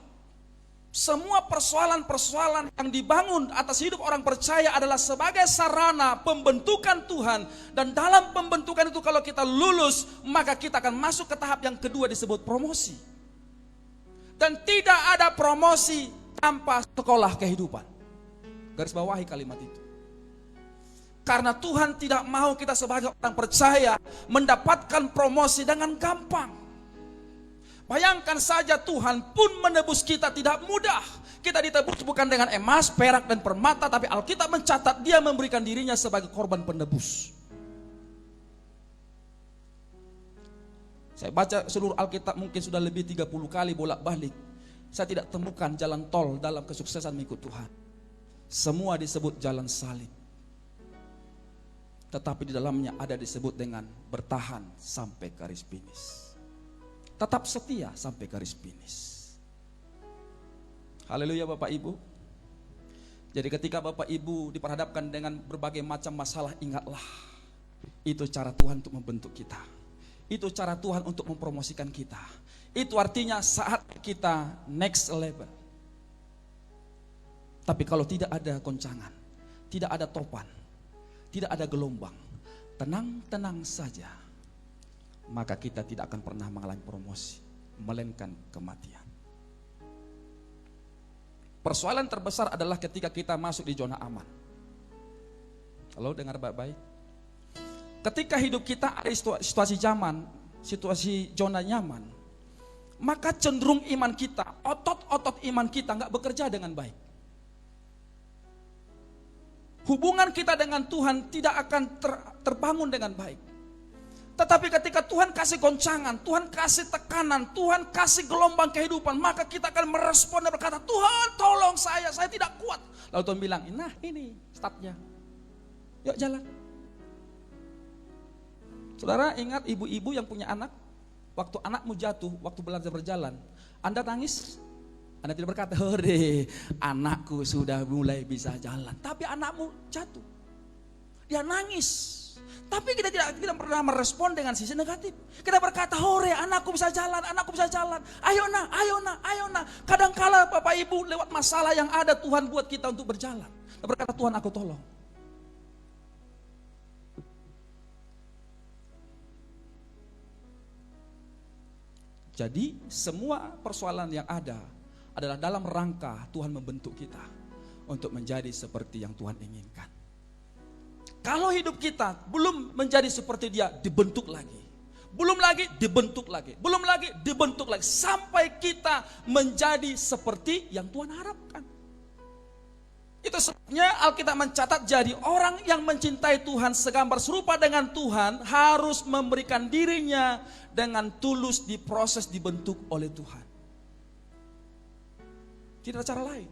Speaker 6: Semua persoalan-persoalan yang dibangun atas hidup orang percaya adalah sebagai sarana pembentukan Tuhan. Dan dalam pembentukan itu kalau kita lulus, maka kita akan masuk ke tahap yang kedua disebut promosi. Dan tidak ada promosi tanpa sekolah kehidupan. Garis bawahi kalimat itu. Karena Tuhan tidak mau kita sebagai orang percaya mendapatkan promosi dengan gampang. Bayangkan saja Tuhan pun menebus kita tidak mudah. Kita ditebus bukan dengan emas, perak, dan permata, tapi Alkitab mencatat dia memberikan dirinya sebagai korban penebus. Saya baca seluruh Alkitab mungkin sudah lebih 30 kali bolak-balik. Saya tidak temukan jalan tol dalam kesuksesan mengikut Tuhan. Semua disebut jalan salib. Tetapi di dalamnya ada disebut dengan bertahan sampai garis finish. Tetap setia sampai garis finish. Haleluya Bapak Ibu. Jadi ketika Bapak Ibu diperhadapkan dengan berbagai macam masalah, ingatlah. Itu cara Tuhan untuk membentuk kita. Itu cara Tuhan untuk mempromosikan kita. Itu artinya saat kita next level. Tapi kalau tidak ada goncangan, tidak ada topan, tidak ada gelombang, tenang-tenang saja, maka kita tidak akan pernah mengalami promosi, melainkan kematian. Persoalan terbesar adalah ketika kita masuk di zona aman. Halo, dengar baik-baik. Ketika hidup kita ada situasi zaman, situasi zona nyaman, maka cenderung iman kita, otot-otot iman kita nggak bekerja dengan baik. Hubungan kita dengan Tuhan tidak akan terbangun dengan baik. Tetapi ketika Tuhan kasih goncangan, Tuhan kasih tekanan, Tuhan kasih gelombang kehidupan, maka kita akan merespon dan berkata, Tuhan tolong saya tidak kuat. Lalu Tuhan bilang, nah ini startnya, yuk jalan. Saudara ingat ibu-ibu yang punya anak? Waktu anakmu jatuh, waktu belajar berjalan, Anda nangis? Anda tidak berkata, hore, anakku sudah mulai bisa jalan. Tapi anakmu jatuh, dia nangis. Tapi kita tidak pernah merespon dengan sisi negatif. Kita berkata, hore, anakku bisa jalan, anakku bisa jalan. Ayo nak, ayo nak, ayo nak. Kadangkala Bapak Ibu lewat masalah yang ada, Tuhan buat kita untuk berjalan. Kita berkata, Tuhan aku tolong. Jadi semua persoalan yang ada adalah dalam rangka Tuhan membentuk kita untuk menjadi seperti yang Tuhan inginkan. Kalau hidup kita belum menjadi seperti dia, dibentuk lagi. Belum lagi, dibentuk lagi. Belum lagi, dibentuk lagi. Sampai kita menjadi seperti yang Tuhan harapkan. Itu sebabnya Alkitab mencatat jadi orang yang mencintai Tuhan segambar serupa dengan Tuhan harus memberikan dirinya dengan tulus diproses dibentuk oleh Tuhan. Tidak ada cara lain.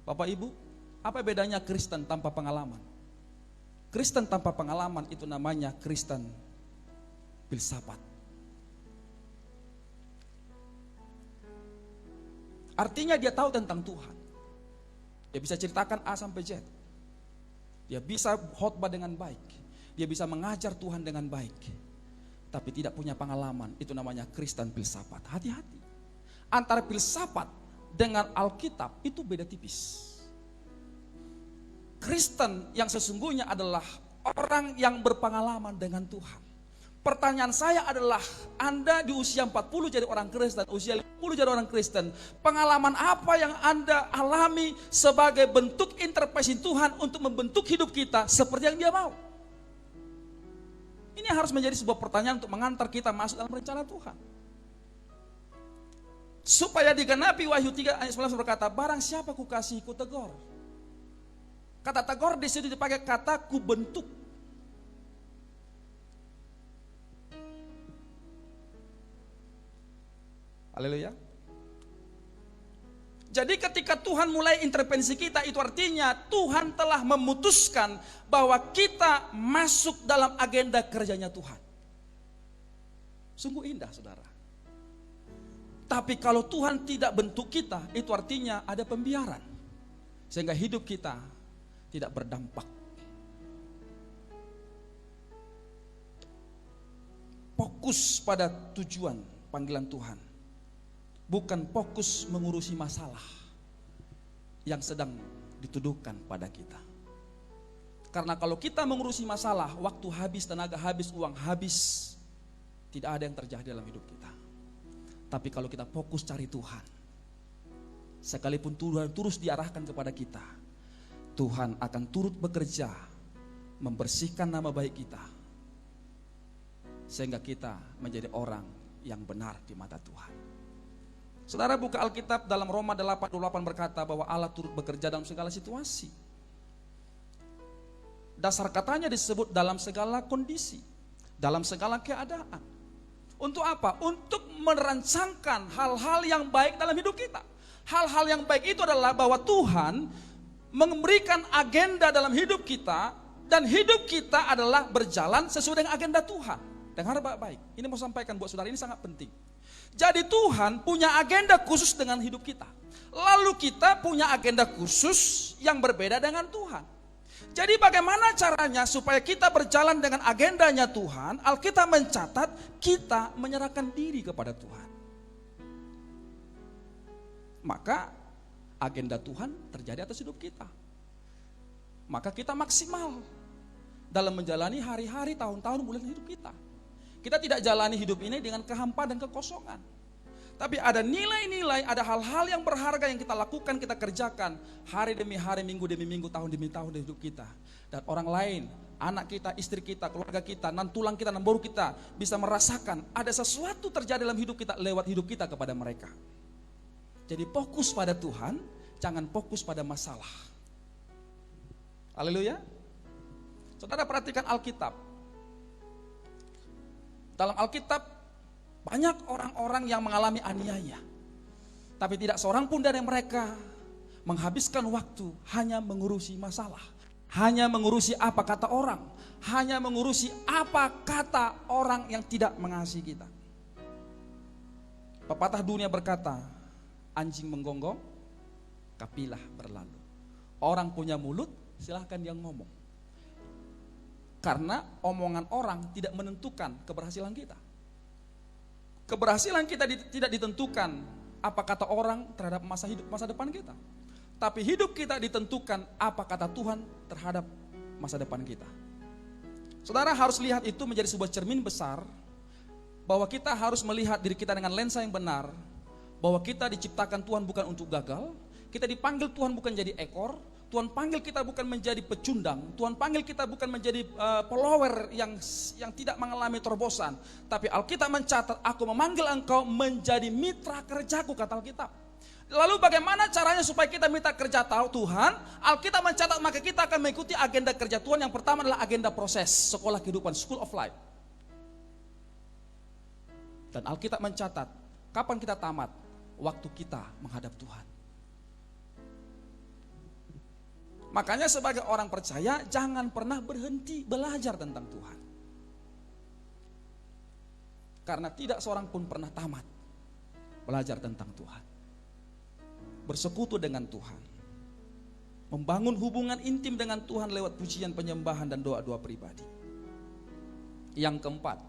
Speaker 6: Bapak Ibu, apa bedanya Kristen tanpa pengalaman? Kristen tanpa pengalaman itu namanya Kristen filsafat. Artinya dia tahu tentang Tuhan. Dia bisa ceritakan A sampai Z. Dia bisa khotbah dengan baik. Dia bisa mengajar Tuhan dengan baik. Tapi tidak punya pengalaman, itu namanya Kristen filsafat. Hati-hati. Antara filsafat dengan Alkitab itu beda tipis. Kristen yang sesungguhnya adalah orang yang berpengalaman dengan Tuhan. Pertanyaan saya adalah, Anda di usia 40 jadi orang Kristen, usia 50 jadi orang Kristen, pengalaman apa yang Anda alami sebagai bentuk intervensi Tuhan untuk membentuk hidup kita seperti yang Dia mau? Ini harus menjadi sebuah pertanyaan untuk mengantar kita masuk dalam rencana Tuhan. Supaya digenapi Wahyu 3 ayat 19 berkata, barang siapa kukasihi ku tegur. Kata tegur di situ dipakai kata ku bentuk. Haleluya. Jadi ketika Tuhan mulai intervensi kita, itu artinya Tuhan telah memutuskan bahwa kita masuk dalam agenda kerjanya Tuhan. Sungguh indah, saudara. Tapi kalau Tuhan tidak bentuk kita, itu artinya ada pembiaran. Sehingga hidup kita tidak berdampak. Fokus pada tujuan panggilan Tuhan. Bukan fokus mengurusi masalah yang sedang dituduhkan pada kita. Karena kalau kita mengurusi masalah, waktu habis, tenaga habis, uang habis, tidak ada yang terjadi dalam hidup kita. Tapi kalau kita fokus cari Tuhan, sekalipun Tuhan terus diarahkan kepada kita, Tuhan akan turut bekerja membersihkan nama baik kita, sehingga kita menjadi orang yang benar di mata Tuhan. Saudara buka Alkitab dalam Roma 8:28 berkata bahwa Allah turut bekerja dalam segala situasi. Dasar katanya disebut dalam segala kondisi, dalam segala keadaan. Untuk apa? Untuk merancangkan hal-hal yang baik dalam hidup kita. Hal-hal yang baik itu adalah bahwa Tuhan memberikan agenda dalam hidup kita, dan hidup kita adalah berjalan sesuai dengan agenda Tuhan. Dengar baik-baik, ini mau sampaikan buat saudara, ini sangat penting. Jadi Tuhan punya agenda khusus dengan hidup kita. Lalu kita punya agenda khusus yang berbeda dengan Tuhan. Jadi bagaimana caranya supaya kita berjalan dengan agendanya Tuhan? Alkitab mencatat kita menyerahkan diri kepada Tuhan. Maka agenda Tuhan terjadi atas hidup kita. Maka kita maksimal dalam menjalani hari-hari, tahun-tahun, bulan hidup kita. Kita tidak jalani hidup ini dengan kehampaan dan kekosongan. Tapi ada nilai-nilai, ada hal-hal yang berharga yang kita lakukan, kita kerjakan hari demi hari, minggu demi minggu, tahun demi tahun di hidup kita. Dan orang lain, anak kita, istri kita, keluarga kita, nan tulang kita, nan boru kita bisa merasakan ada sesuatu terjadi dalam hidup kita lewat hidup kita kepada mereka. Jadi fokus pada Tuhan, jangan fokus pada masalah. Haleluya. Saudara perhatikan Alkitab. Dalam Alkitab banyak orang-orang yang mengalami aniaya. Tapi tidak seorang pun dari mereka menghabiskan waktu hanya mengurusi masalah. Hanya mengurusi apa kata orang. Hanya mengurusi apa kata orang yang tidak mengasihi kita. Pepatah dunia berkata, anjing menggonggong, kapilah berlalu. Orang punya mulut, silahkan dia ngomong. Karena omongan orang tidak menentukan keberhasilan kita. Keberhasilan kita tidak ditentukan apa kata orang terhadap masa depan kita. Tapi hidup kita ditentukan apa kata Tuhan terhadap masa depan kita. Saudara harus lihat itu menjadi sebuah cermin besar, bahwa kita harus melihat diri kita dengan lensa yang benar, bahwa kita diciptakan Tuhan bukan untuk gagal, kita dipanggil Tuhan bukan jadi ekor, Tuhan panggil kita bukan menjadi pecundang, Tuhan panggil kita bukan menjadi follower yang tidak mengalami terobosan. Tapi Alkitab mencatat, aku memanggil engkau menjadi mitra kerjaku, kata Alkitab. Lalu bagaimana caranya supaya kita mitra kerja Tuhan? Alkitab mencatat maka kita akan mengikuti agenda kerja Tuhan. Yang pertama adalah agenda proses, sekolah kehidupan, school of life. Dan Alkitab mencatat, kapan kita tamat? Waktu kita menghadap Tuhan. Makanya sebagai orang percaya jangan pernah berhenti belajar tentang Tuhan. Karena tidak seorang pun pernah tamat belajar tentang Tuhan. Bersekutu dengan Tuhan. Membangun hubungan intim dengan Tuhan lewat pujian, penyembahan dan doa-doa pribadi. Yang keempat,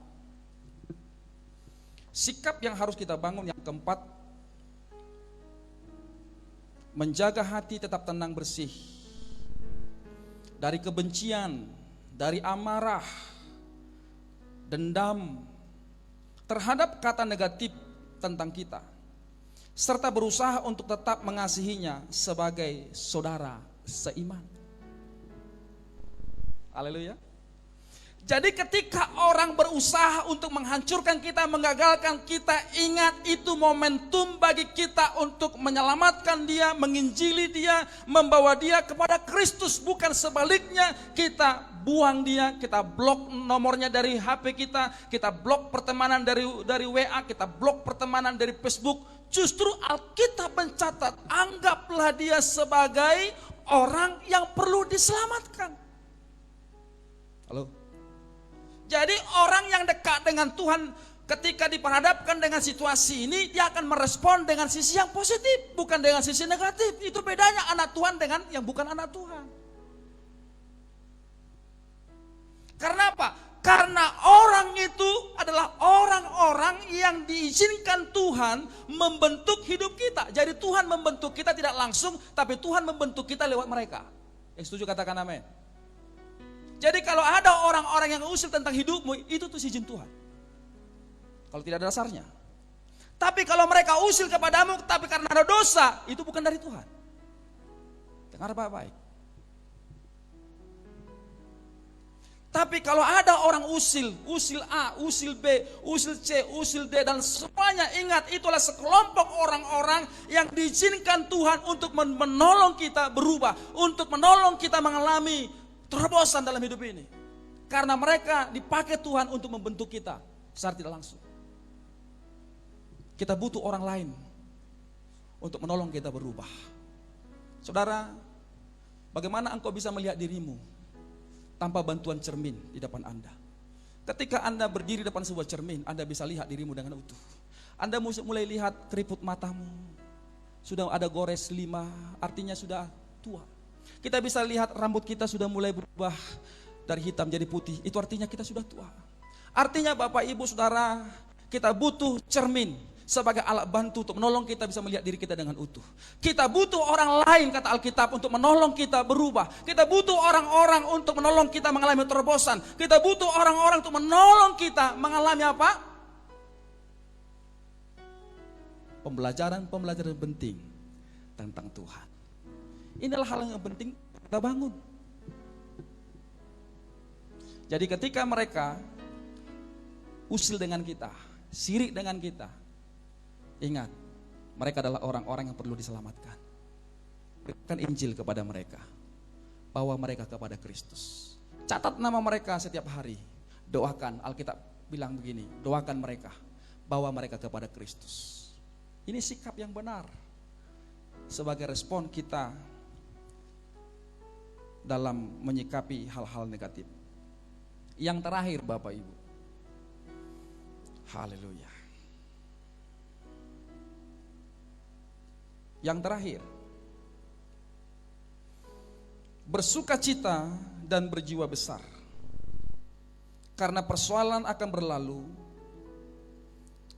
Speaker 6: sikap yang harus kita bangun yang keempat, menjaga hati tetap tenang bersih dari kebencian, dari amarah, dendam terhadap kata negatif tentang kita, serta berusaha untuk tetap mengasihinya sebagai saudara seiman. Haleluya. Jadi ketika orang berusaha untuk menghancurkan kita, menggagalkan kita, ingat itu momentum bagi kita untuk menyelamatkan dia, menginjili dia, membawa dia kepada Kristus. Bukan sebaliknya, kita buang dia, kita blok nomornya dari HP kita blok pertemanan dari WA, kita blok pertemanan dari Facebook. Justru Alkitab mencatat, anggaplah dia sebagai orang yang perlu diselamatkan. Halo. Jadi orang yang dekat dengan Tuhan ketika diperhadapkan dengan situasi ini, dia akan merespon dengan sisi yang positif, bukan dengan sisi negatif. Itu bedanya anak Tuhan dengan yang bukan anak Tuhan. Karena apa? Karena orang itu adalah orang-orang yang diizinkan Tuhan membentuk hidup kita. Jadi Tuhan membentuk kita tidak langsung, tapi Tuhan membentuk kita lewat mereka. Yang setuju katakan amin. Jadi kalau ada orang-orang yang usil tentang hidupmu, itu tuh izin Tuhan. Kalau tidak ada dasarnya. Tapi kalau mereka usil kepadamu, tapi karena ada dosa, itu bukan dari Tuhan. Dengar baik-baik. Tapi kalau ada orang usil A, usil B, usil C, usil D, dan semuanya, ingat itulah sekelompok orang-orang yang diizinkan Tuhan untuk menolong kita berubah, untuk menolong kita mengalami terobosan dalam hidup ini. Karena mereka dipakai Tuhan untuk membentuk kita secara tidak langsung. Kita butuh orang lain untuk menolong kita berubah. Saudara, bagaimana engkau bisa melihat dirimu tanpa bantuan cermin di depan Anda? Ketika Anda berdiri depan sebuah cermin, Anda bisa lihat dirimu dengan utuh. Anda mulai lihat keriput matamu, sudah ada gores 5, artinya sudah tua. Kita bisa lihat rambut kita sudah mulai berubah dari hitam jadi putih, itu artinya kita sudah tua. Artinya Bapak Ibu Saudara, kita butuh cermin sebagai alat bantu untuk menolong kita bisa melihat diri kita dengan utuh. Kita butuh orang lain, kata Alkitab, untuk menolong kita berubah. Kita butuh orang-orang untuk menolong kita mengalami terobosan. Kita butuh orang-orang untuk menolong kita mengalami apa? Pembelajaran penting tentang Tuhan. Inilah hal yang penting kita bangun. Jadi ketika mereka usil dengan kita, sirik dengan kita, ingat, mereka adalah orang-orang yang perlu diselamatkan. Berikan Injil kepada mereka, bawa mereka kepada Kristus. Catat nama mereka setiap hari. Doakan, Alkitab bilang begini, doakan mereka, bawa mereka kepada Kristus. Ini sikap yang benar sebagai respon kita dalam menyikapi hal-hal negatif. Yang terakhir Bapak Ibu, haleluya. Yang terakhir, bersukacita dan berjiwa besar, karena persoalan akan berlalu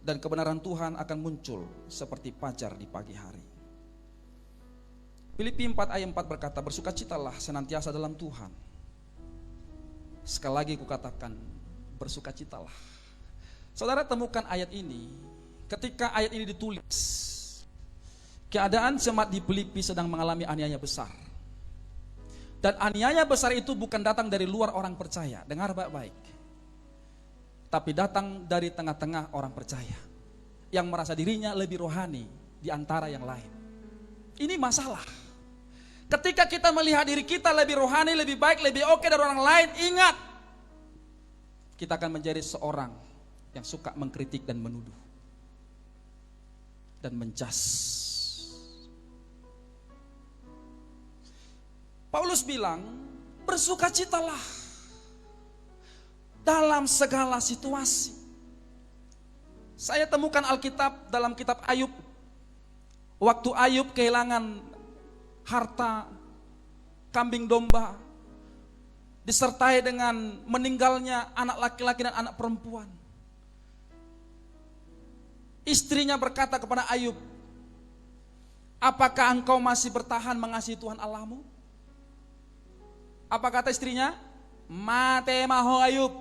Speaker 6: dan kebenaran Tuhan akan muncul seperti fajar di pagi hari. Filipi 4 ayat 4 berkata, bersukacitalah senantiasa dalam Tuhan. Sekali lagi kukatakan, bersukacitalah. Saudara temukan ayat ini, ketika ayat ini ditulis, keadaan jemaat di Filipi sedang mengalami aniaya besar. Dan aniaya besar itu bukan datang dari luar orang percaya, dengar baik-baik. Tapi datang dari tengah-tengah orang percaya, yang merasa dirinya lebih rohani di antara yang lain. Ini masalah. Ketika kita melihat diri kita lebih rohani, lebih baik, lebih oke dari orang lain, ingat, kita akan menjadi seorang yang suka mengkritik dan menuduh dan menjas. Paulus bilang, bersukacitalah dalam segala situasi. Saya temukan Alkitab dalam kitab Ayub. Waktu Ayub kehilangan harta, kambing domba, disertai dengan meninggalnya anak laki-laki dan anak perempuan. Istrinya berkata kepada Ayub, apakah engkau masih bertahan mengasihi Tuhan Allahmu? Apa kata istrinya? Mate maho Ayub.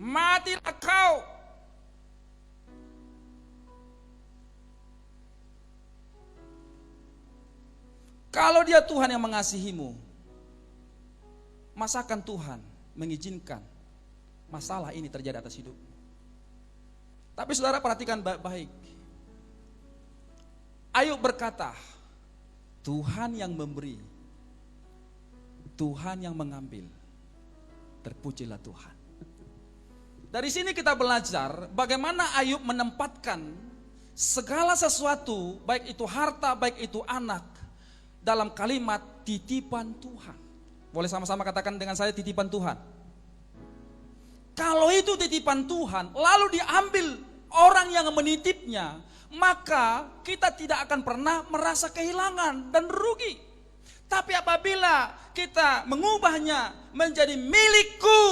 Speaker 6: Matilah kau. Kalau dia Tuhan yang mengasihimu, masakan Tuhan mengizinkan masalah ini terjadi atas hidup. Tapi saudara perhatikan baik-baik. Ayub berkata, Tuhan yang memberi, Tuhan yang mengambil, terpujilah Tuhan. Dari sini kita belajar bagaimana Ayub menempatkan segala sesuatu, baik itu harta, baik itu anak, dalam kalimat titipan Tuhan. Boleh sama-sama katakan dengan saya, titipan Tuhan. Kalau itu titipan Tuhan, lalu diambil orang yang menitipnya, maka kita tidak akan pernah merasa kehilangan dan rugi. Tapi apabila kita mengubahnya menjadi milikku,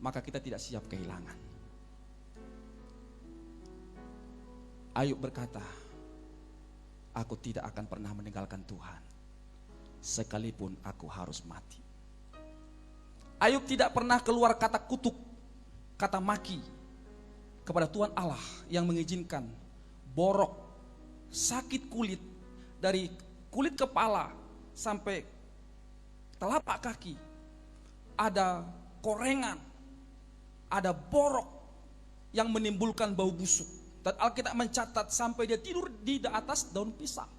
Speaker 6: maka kita tidak siap kehilangan. Ayub berkata, aku tidak akan pernah meninggalkan Tuhan, sekalipun aku harus mati. Ayub tidak pernah keluar kata kutuk, kata maki kepada Tuhan Allah yang mengizinkan borok, sakit kulit, dari kulit kepala sampai telapak kaki, ada korengan, ada borok yang menimbulkan bau busuk. Dan Alkitab mencatat sampai dia tidur di atas daun pisang.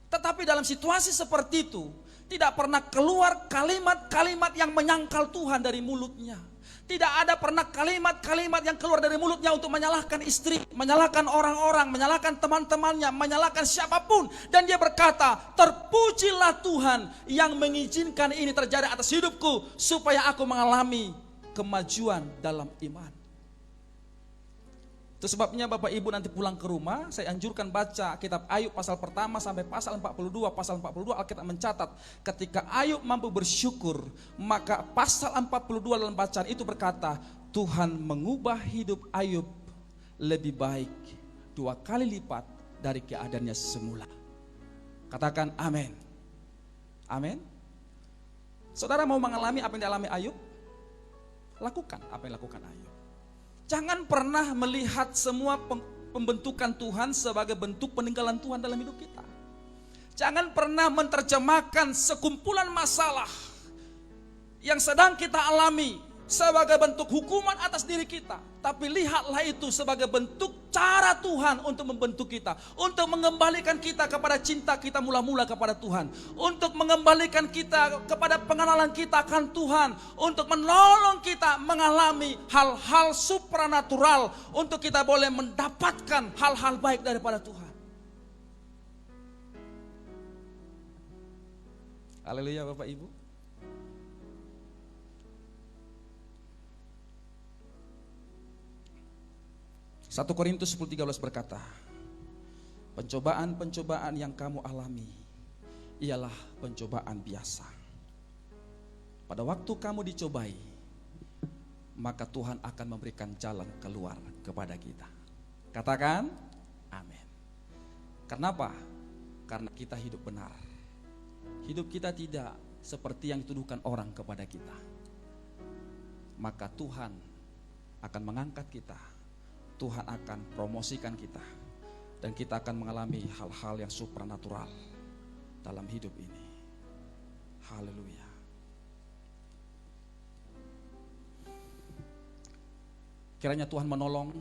Speaker 6: Tetapi dalam situasi seperti itu, tidak pernah keluar kalimat-kalimat yang menyangkal Tuhan dari mulutnya. Tidak ada pernah kalimat-kalimat yang keluar dari mulutnya untuk menyalahkan istri, menyalahkan orang-orang, menyalahkan teman-temannya, menyalahkan siapapun. Dan dia berkata, terpujilah Tuhan yang mengizinkan ini terjadi atas hidupku, supaya aku mengalami kemajuan dalam iman. Itu sebabnya Bapak Ibu nanti pulang ke rumah, saya anjurkan baca kitab Ayub pasal pertama sampai pasal 42. Pasal 42 Alkitab mencatat, ketika Ayub mampu bersyukur, maka pasal 42 dalam bacaan itu berkata, Tuhan mengubah hidup Ayub lebih baik 2 kali lipat dari keadaannya semula. Katakan amin. Amin. Saudara mau mengalami apa yang dialami Ayub? Lakukan apa yang dilakukan Ayub. Jangan pernah melihat semua pembentukan Tuhan sebagai bentuk peninggalan Tuhan dalam hidup kita. Jangan pernah menerjemahkan sekumpulan masalah yang sedang kita alami sebagai bentuk hukuman atas diri kita. Tapi lihatlah itu sebagai bentuk cara Tuhan untuk membentuk kita, untuk mengembalikan kita kepada cinta kita mula-mula kepada Tuhan, untuk mengembalikan kita kepada pengenalan kita akan Tuhan, untuk menolong kita mengalami hal-hal supranatural, untuk kita boleh mendapatkan hal-hal baik daripada Tuhan. Haleluya Bapak Ibu. 1 Korintus 10:13 berkata, pencobaan-pencobaan yang kamu alami ialah pencobaan biasa. Pada waktu kamu dicobai, maka Tuhan akan memberikan jalan keluar kepada kita. Katakan amin. Kenapa? Karena kita hidup benar. Hidup kita tidak seperti yang dituduhkan orang kepada kita. Maka Tuhan akan mengangkat kita. Tuhan akan promosikan kita, dan kita akan mengalami hal-hal yang supranatural dalam hidup ini. Haleluya. Kiranya Tuhan menolong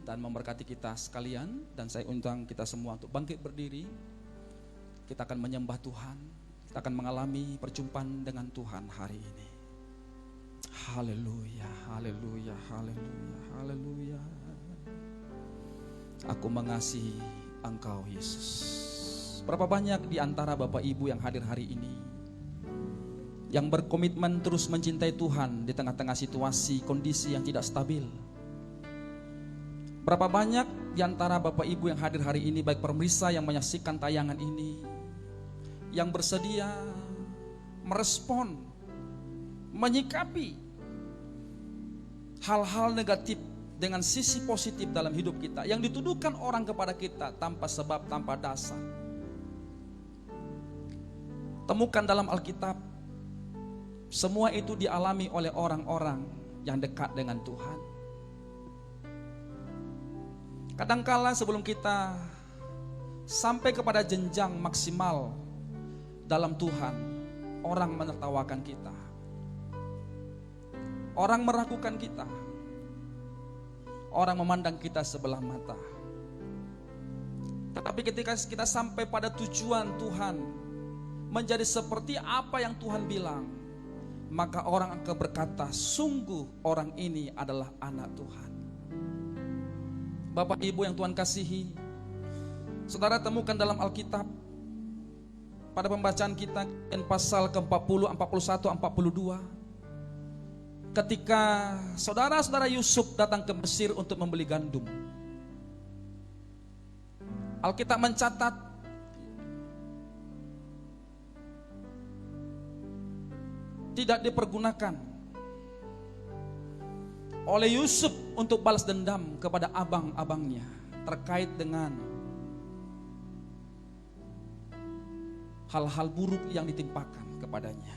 Speaker 6: dan memberkati kita sekalian, dan saya undang kita semua untuk bangkit berdiri. Kita akan menyembah Tuhan, kita akan mengalami perjumpaan dengan Tuhan hari ini. Haleluya, haleluya, haleluya, haleluya. Aku mengasihi Engkau Yesus. Berapa banyak di antara Bapak Ibu yang hadir hari ini yang berkomitmen terus mencintai Tuhan di tengah-tengah situasi kondisi yang tidak stabil. Berapa banyak di antara Bapak Ibu yang hadir hari ini, baik pemirsa yang menyaksikan tayangan ini, yang bersedia merespon, menyikapi hal-hal negatif dengan sisi positif dalam hidup kita, yang dituduhkan orang kepada kita tanpa sebab, tanpa dasar. Temukan dalam Alkitab Semua itu dialami oleh orang-orang yang dekat dengan Tuhan. Kadangkala sebelum kita sampai kepada jenjang maksimal dalam Tuhan, orang menertawakan kita, orang meragukan kita, orang memandang kita sebelah mata. Tetapi ketika kita sampai pada tujuan Tuhan, menjadi seperti apa yang Tuhan bilang, maka orang akan berkata, sungguh orang ini adalah anak Tuhan. Bapak Ibu yang Tuhan kasihi, saudara temukan dalam Alkitab pada pembacaan kita pasal ke-40, 41, 42, ketika saudara-saudara Yusuf datang ke Mesir untuk membeli gandum. Alkitab mencatat tidak dipergunakan oleh Yusuf untuk balas dendam kepada abang-abangnya terkait dengan hal-hal buruk yang ditimpakan kepadanya.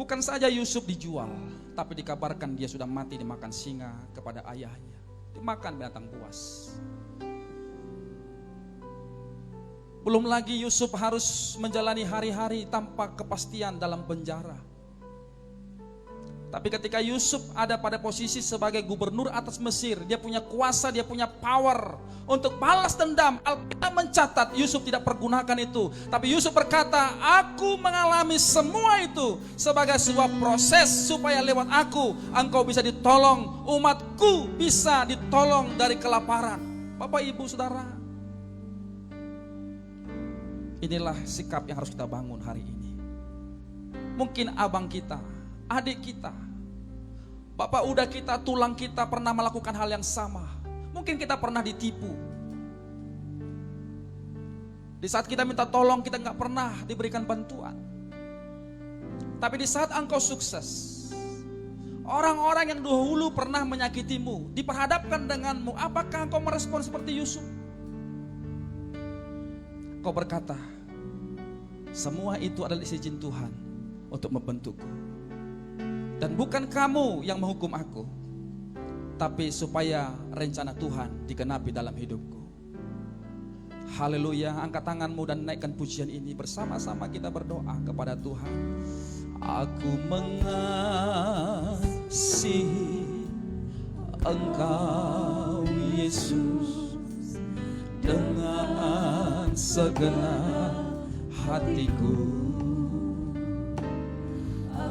Speaker 6: Bukan saja Yusuf dijual, tapi dikabarkan dia sudah mati dimakan singa kepada ayahnya, dimakan binatang buas. Belum lagi Yusuf harus menjalani hari-hari tanpa kepastian dalam penjara. Tapi ketika Yusuf ada pada posisi sebagai gubernur atas Mesir, dia punya kuasa, dia punya power untuk balas dendam. Alkitab mencatat Yusuf tidak pergunakan itu, tapi Yusuf berkata, aku mengalami semua itu sebagai sebuah proses supaya lewat aku engkau bisa ditolong, umatku bisa ditolong dari kelaparan. Bapak Ibu Saudara, inilah sikap yang harus kita bangun hari ini. Mungkin abang kita, adik kita, bapak udah kita, tulang kita pernah melakukan hal yang sama. Mungkin kita pernah ditipu. Di saat kita minta tolong, kita gak pernah diberikan bantuan. Tapi di saat engkau sukses, orang-orang yang dahulu pernah menyakitimu diperhadapkan denganmu, apakah engkau merespon seperti Yusuf? Kau berkata, semua itu adalah izin Tuhan untuk membentukku. Dan bukan kamu yang menghukum aku, tapi supaya rencana Tuhan digenapi dalam hidupku. Haleluya, angkat tanganmu dan naikkan pujian ini. Bersama-sama kita berdoa kepada Tuhan. Aku mengasihi Engkau Yesus dengan segenap hatiku.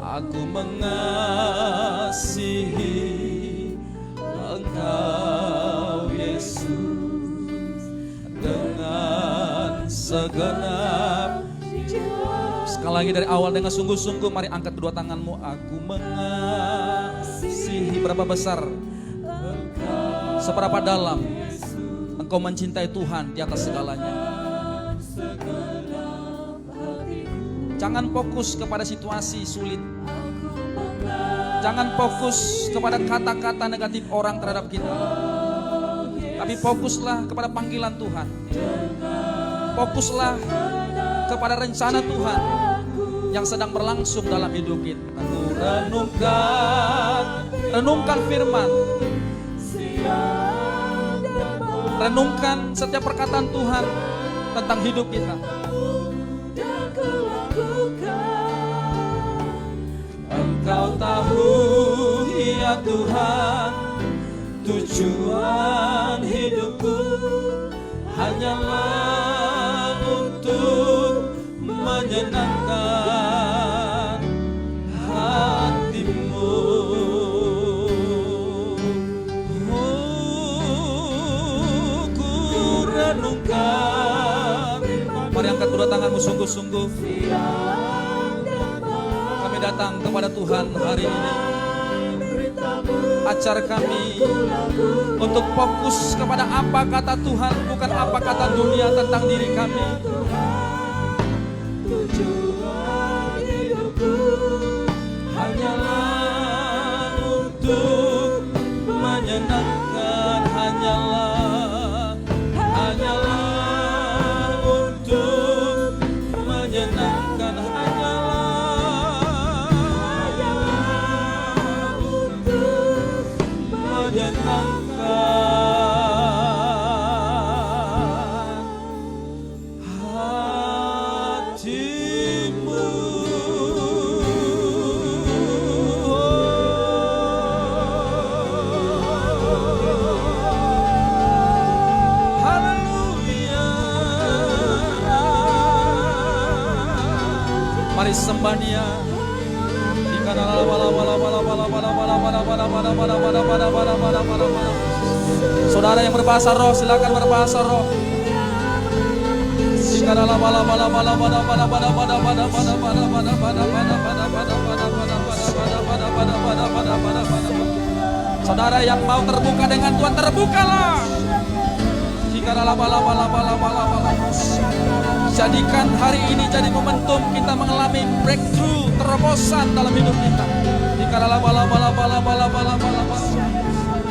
Speaker 6: Aku mengasihi Engkau Yesus dengan segenap jiwa. Sekali lagi dari awal dengan sungguh-sungguh, mari angkat kedua tanganmu. Aku mengasihi. Berapa besar, seberapa dalam engkau mencintai Tuhan di atas segalanya. Jangan fokus kepada situasi sulit. Jangan fokus kepada kata-kata negatif orang terhadap kita. Tapi fokuslah kepada panggilan Tuhan. Fokuslah kepada rencana Tuhan yang sedang berlangsung dalam hidup kita. Renungkan firman. Renungkan setiap perkataan Tuhan tentang hidup kita. Engkau tahu ya Tuhan, tujuan hidupku hanyalah untuk menyenangkan hatimu. Ku renungkan. Mari angkat kedua tanganmu sungguh-sungguh. Kami datang kepada Tuhan hari ini. Ajar kami untuk fokus kepada apa kata Tuhan, bukan apa kata dunia tentang diri kami. Tujuan hidupku hanyalah untuk menyenangkan, hanyalah untuk menyenangkan, hanyalah Mari sembah Dia. Saudara yang berbahasa roh, silakan berbahasa roh. Saudara yang mau terbuka dengan Tuhan, terbukalah. Jadikan hari ini jadi momentum kita mengalami breakthrough, terobosan dalam hidup kita.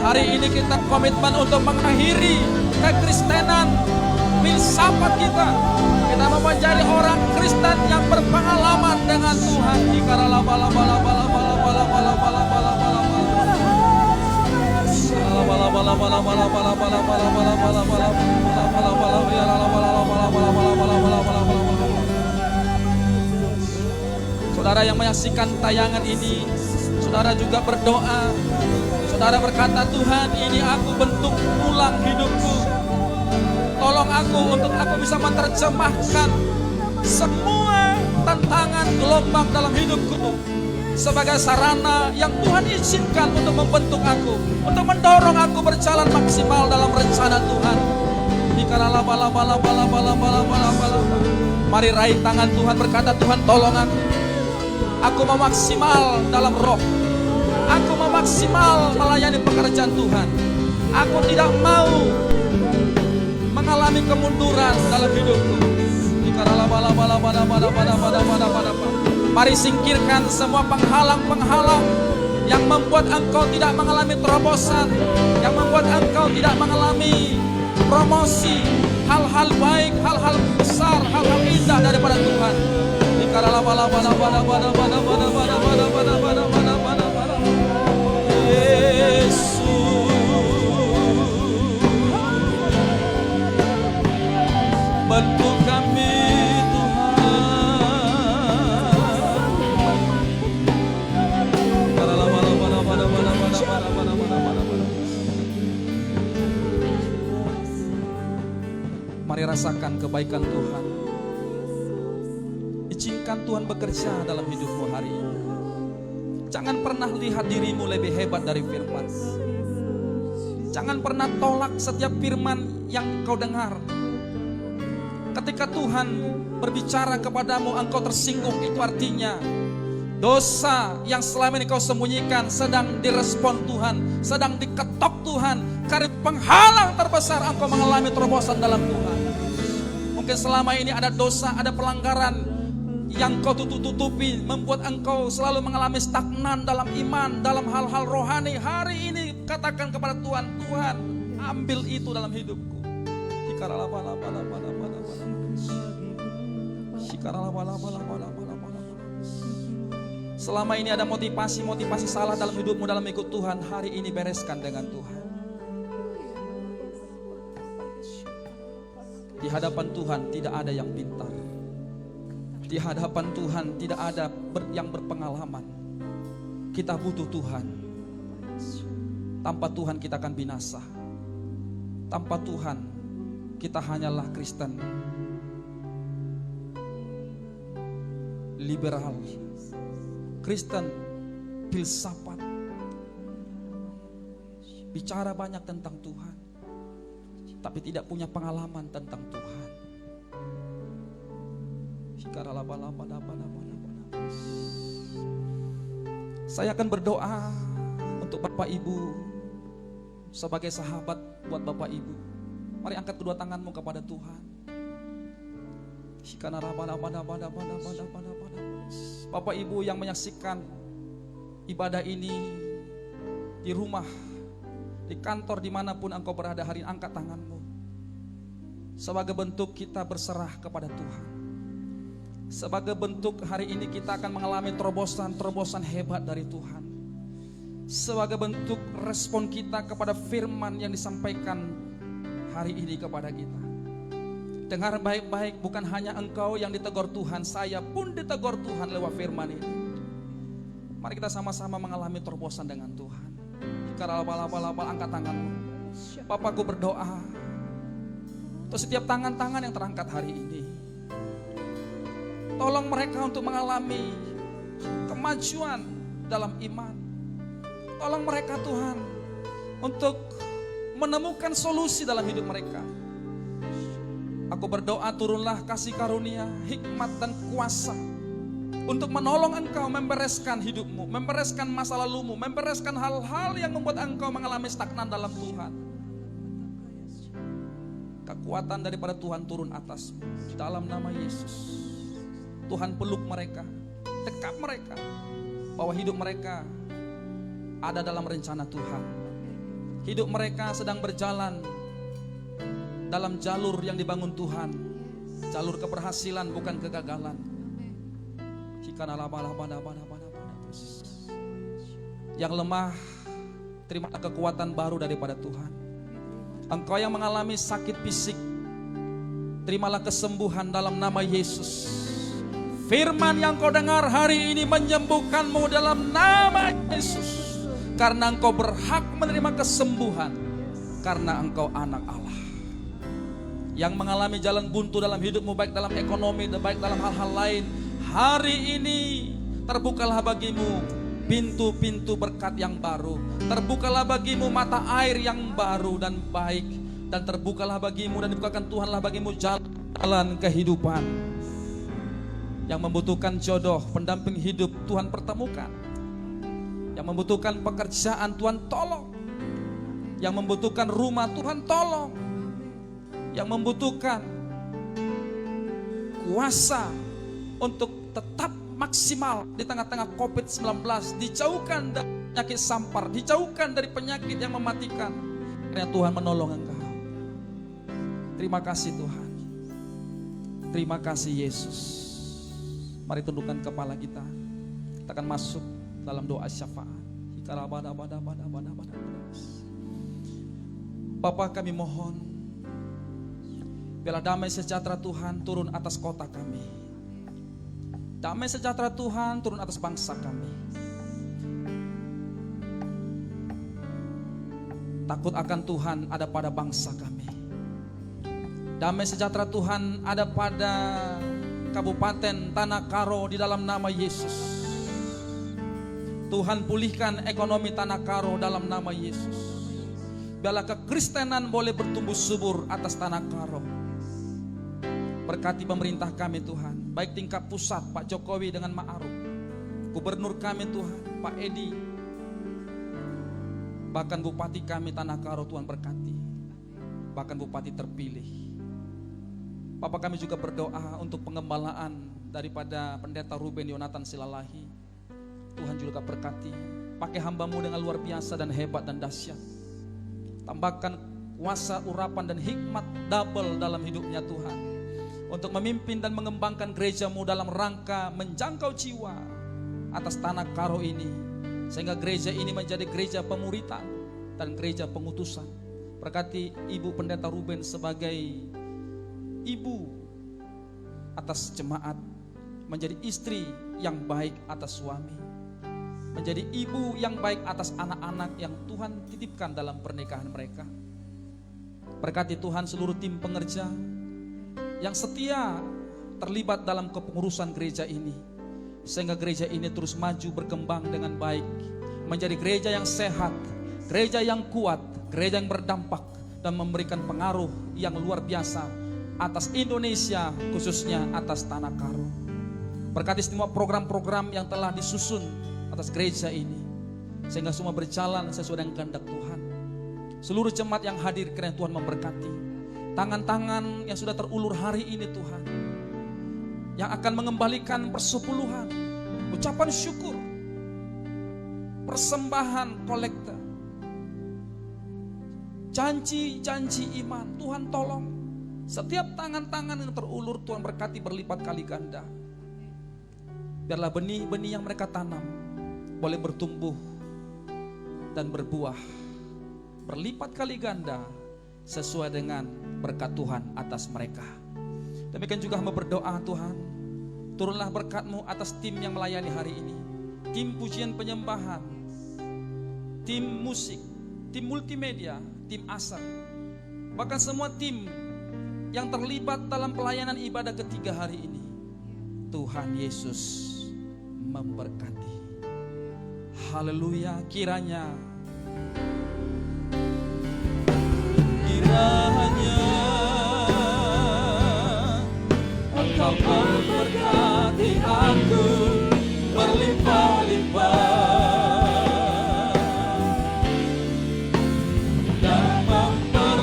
Speaker 6: Hari ini kita komitmen untuk mengakhiri kekristenan filsafat kita. Kita mau menjadi orang Kristen yang berpengalaman dengan Tuhan. Saudara yang menyaksikan tayangan ini, saudara juga berdoa. Saudara berkata, Tuhan, ini aku bentuk ulang hidupku. Tolong aku untuk aku bisa menerjemahkan semua tantangan gelombang dalam hidupku sebagai sarana yang Tuhan izinkan untuk membentuk aku, untuk mendorong aku berjalan maksimal dalam rencana Tuhan. Mari raih tangan Tuhan, berkata, Tuhan tolong aku. Aku mau maksimal dalam roh. Aku mau maksimal melayani pekerjaan Tuhan. Aku tidak mau mengalami kemunduran dalam hidupku. Mari singkirkan semua penghalang-penghalang yang membuat engkau tidak mengalami terobosan, yang membuat engkau tidak mengalami promosi, hal-hal baik, hal-hal besar, hal-hal indah daripada Tuhan. Yesus, bentuk kami Mari rasakan kebaikan Tuhan. Izinkan Tuhan bekerja dalam hidupmu hari ini. Jangan pernah lihat dirimu lebih hebat dari firman. Jangan pernah tolak setiap firman yang kau dengar. Ketika Tuhan berbicara kepadamu, engkau tersinggung, itu artinya dosa yang selama ini kau sembunyikan sedang direspon Tuhan, sedang diketok Tuhan. Karena penghalang terbesar engkau mengalami terobosan dalam Tuhan. Mungkin selama ini ada dosa, ada pelanggaran yang kau tutupi, membuat engkau selalu mengalami stagnan dalam iman, dalam hal-hal rohani. Hari ini katakan kepada Tuhan, Tuhan ambil itu dalam hidupku. Selama ini ada motivasi salah dalam hidupmu dalam ikut Tuhan, hari ini bereskan dengan Tuhan. Di hadapan Tuhan tidak ada yang pintar. Di hadapan Tuhan tidak ada yang berpengalaman. Kita butuh Tuhan. Tanpa Tuhan kita akan binasa. Tanpa Tuhan kita hanyalah Kristen liberal, Kristen filsafat, bicara banyak tentang Tuhan, tapi tidak punya pengalaman tentang Tuhan. Saya akan berdoa untuk Bapak Ibu sebagai sahabat buat Bapak Ibu. Mari angkat kedua tanganmu kepada Tuhan. Bapak Ibu yang menyaksikan ibadah ini di rumah, di kantor, dimanapun engkau berada hari ini, angkat tanganmu. Sebagai bentuk kita berserah kepada Tuhan. Sebagai bentuk hari ini kita akan mengalami terobosan hebat dari Tuhan. Sebagai bentuk respon kita kepada firman yang disampaikan hari ini kepada kita. Dengar baik-baik, bukan hanya engkau yang ditegur Tuhan, saya pun ditegur Tuhan lewat firman ini. Mari kita sama-sama mengalami terobosan dengan Tuhan. Angkat tanganmu. Bapakku berdoa untuk setiap tangan-tangan yang terangkat hari ini. Tolong mereka untuk mengalami kemajuan dalam iman. Tolong mereka Tuhan untuk menemukan solusi dalam hidup mereka. Aku berdoa turunlah kasih karunia, hikmat dan kuasa untuk menolong engkau membereskan hidupmu, membereskan masa lalumu, membereskan hal-hal yang membuat engkau mengalami stagnan dalam Tuhan. Kekuatan daripada Tuhan turun atasmu di dalam nama Yesus. Tuhan peluk mereka, dekat mereka, bahwa hidup mereka ada dalam rencana Tuhan. Hidup mereka sedang berjalan dalam jalur yang dibangun Tuhan, jalur keberhasilan bukan kegagalan. Yang lemah, terimalah kekuatan baru daripada Tuhan. Engkau yang mengalami sakit fisik, terimalah kesembuhan dalam nama Yesus. Firman yang kau dengar hari ini menyembuhkanmu dalam nama Yesus. Karena engkau berhak menerima kesembuhan, karena engkau anak Allah. Yang mengalami jalan buntu dalam hidupmu, baik dalam ekonomi, baik dalam hal-hal lain, hari ini terbukalah bagimu pintu-pintu berkat yang baru. Terbukalah bagimu mata air yang baru dan baik. Dan terbukalah bagimu dan dibukakan Tuhanlah bagimu jalan kehidupan. Yang membutuhkan jodoh, pendamping hidup, Tuhan pertemukan. Yang membutuhkan pekerjaan, Tuhan tolong. Yang membutuhkan rumah, Tuhan tolong. Yang membutuhkan kuasa untuk tetap maksimal di tengah-tengah COVID-19, dijauhkan dari penyakit sampar, dijauhkan dari penyakit yang mematikan. Karena Tuhan menolong engkau. Terima kasih Tuhan. Terima kasih Yesus. Mari tundukkan kepala kita. Kita akan masuk dalam doa syafaat. Bapa, kami mohon, biarlah damai sejahtera Tuhan turun atas kota kami. Damai sejahtera Tuhan turun atas bangsa kami. Takut akan Tuhan ada pada bangsa kami. Damai sejahtera Tuhan ada pada Kabupaten Tanah Karo di dalam nama Yesus. Tuhan pulihkan ekonomi Tanah Karo dalam nama Yesus. Biarlah kekristenan boleh bertumbuh subur atas Tanah Karo. Berkati pemerintah kami Tuhan, baik tingkat pusat Pak Jokowi dengan Ma'ruf, gubernur kami Tuhan Pak Edi, bahkan bupati kami Tanah Karo Tuhan berkati, bahkan bupati terpilih. Bapak, kami juga berdoa untuk pengembalaan daripada Pendeta Ruben Yonatan Silalahi. Tuhan juga berkati, pakai hambamu dengan luar biasa dan hebat dan dahsyat. Tambahkan kuasa, urapan dan hikmat double dalam hidupnya Tuhan, untuk memimpin dan mengembangkan gerejamu dalam rangka menjangkau jiwa atas Tanah Karo ini, sehingga gereja ini menjadi gereja pemuritan dan gereja pengutusan. Berkati Ibu Pendeta Ruben sebagai ibu atas jemaat, menjadi istri yang baik atas suami, menjadi ibu yang baik atas anak-anak yang Tuhan titipkan dalam pernikahan mereka. Berkati Tuhan seluruh tim pengerja yang setia terlibat dalam kepengurusan gereja ini, sehingga gereja ini terus maju berkembang dengan baik, menjadi gereja yang sehat, gereja yang kuat, gereja yang berdampak dan memberikan pengaruh yang luar biasa atas Indonesia, khususnya atas Tanah Karo. Berkati semua program-program yang telah disusun atas gereja ini, sehingga semua berjalan sesuai dengan kehendak Tuhan. Seluruh jemaat yang hadir kiranya Tuhan memberkati. Tangan-tangan yang sudah terulur hari ini Tuhan, yang akan mengembalikan persepuluhan, ucapan syukur, persembahan kolektor, janji-janji iman, Tuhan tolong. Setiap tangan-tangan yang terulur Tuhan berkati berlipat kali ganda. Biarlah benih-benih yang mereka tanam boleh bertumbuh dan berbuah berlipat kali ganda sesuai dengan berkat Tuhan atas mereka. Demikian juga hamba berdoa Tuhan, turunlah berkat-Mu atas tim yang melayani hari ini, tim pujian penyembahan, tim musik, tim multimedia, tim asar, bahkan semua tim yang terlibat dalam pelayanan ibadah ketiga hari ini. Tuhan Yesus memberkati. Haleluya. Kiranya Engkau memberkati aku berlimpah-limpah dan memperluas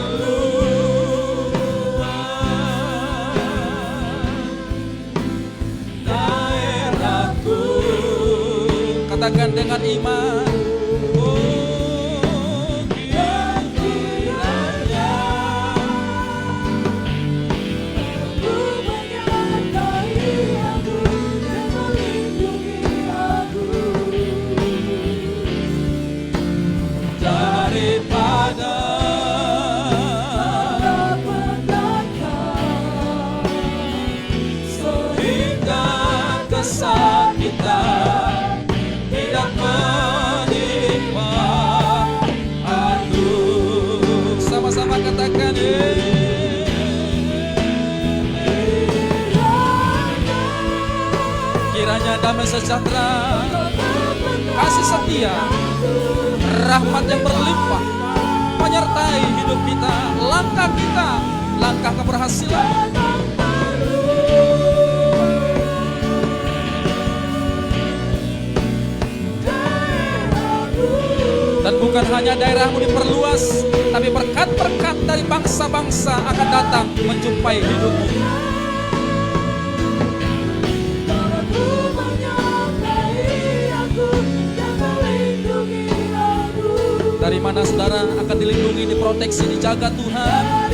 Speaker 6: daerahku. Katakan dengan iman. Kesakitan tidak menimpa aku. Sama-sama katakan kiranya damai sejahtera, kasih setia, rahmat yang berlimpah menyertai hidup kita, langkah keberhasilan. Dan bukan hanya daerahmu diperluas, tapi berkat-berkat dari bangsa-bangsa akan datang menjumpai hidupmu. Dari mana saudara akan dilindungi, diproteksi, dijaga Tuhan?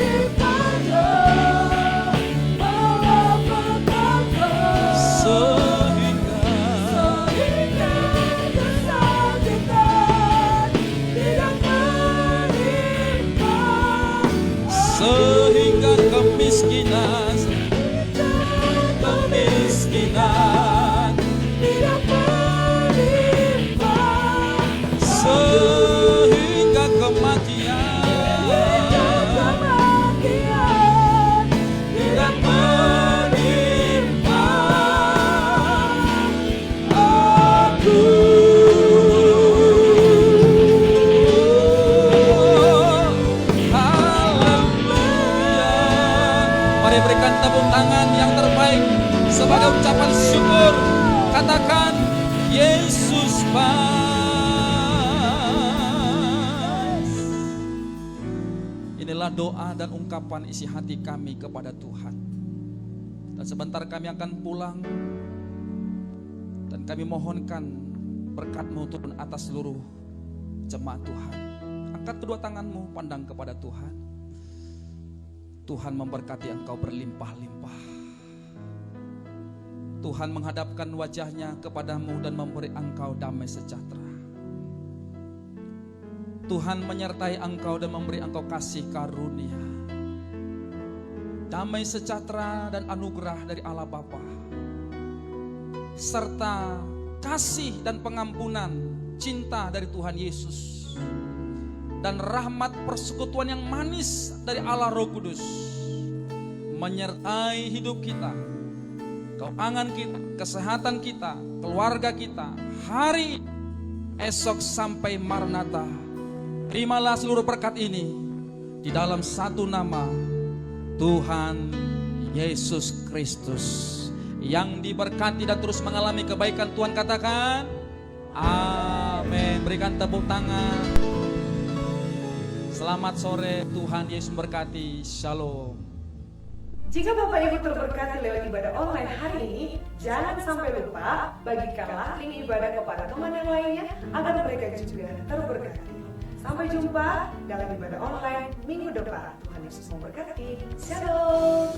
Speaker 6: Sehingga kemiskinan tidak menimpa, sehingga kematian tidak menimpa aku. Berikan tepuk tangan yang terbaik sebagai ucapan syukur. Katakan Yesus pas. Inilah doa dan ungkapan isi hati kami kepada Tuhan. Dan sebentar kami akan pulang, dan kami mohonkan berkat-Mu turun atas seluruh jemaat Tuhan. Angkat kedua tanganmu, pandang kepada Tuhan. Tuhan memberkati engkau berlimpah-limpah. Tuhan menghadapkan wajahnya kepadamu dan memberi engkau damai sejahtera. Tuhan menyertai engkau dan memberi engkau kasih karunia, damai sejahtera dan anugerah dari Allah Bapa, serta kasih dan pengampunan cinta dari Tuhan Yesus, dan rahmat persekutuan yang manis dari Allah Roh Kudus menyertai hidup kita, keuangan kita, kesehatan kita, keluarga kita, hari esok sampai Maranatha. Terimalah seluruh berkat ini di dalam satu nama, Tuhan Yesus Kristus, yang diberkati dan terus mengalami kebaikan Tuhan. Katakan amin. Berikan tepuk tangan. Selamat sore, Tuhan Yesus memberkati. Shalom.
Speaker 1: Jika Bapak Ibu terberkati lewat ibadah online hari ini, jangan sampai lupa bagikanlah link ibadah kepada teman yang lainnya agar mereka juga terberkati. Sampai jumpa dalam ibadah online minggu depan. Tuhan Yesus memberkati. Shalom.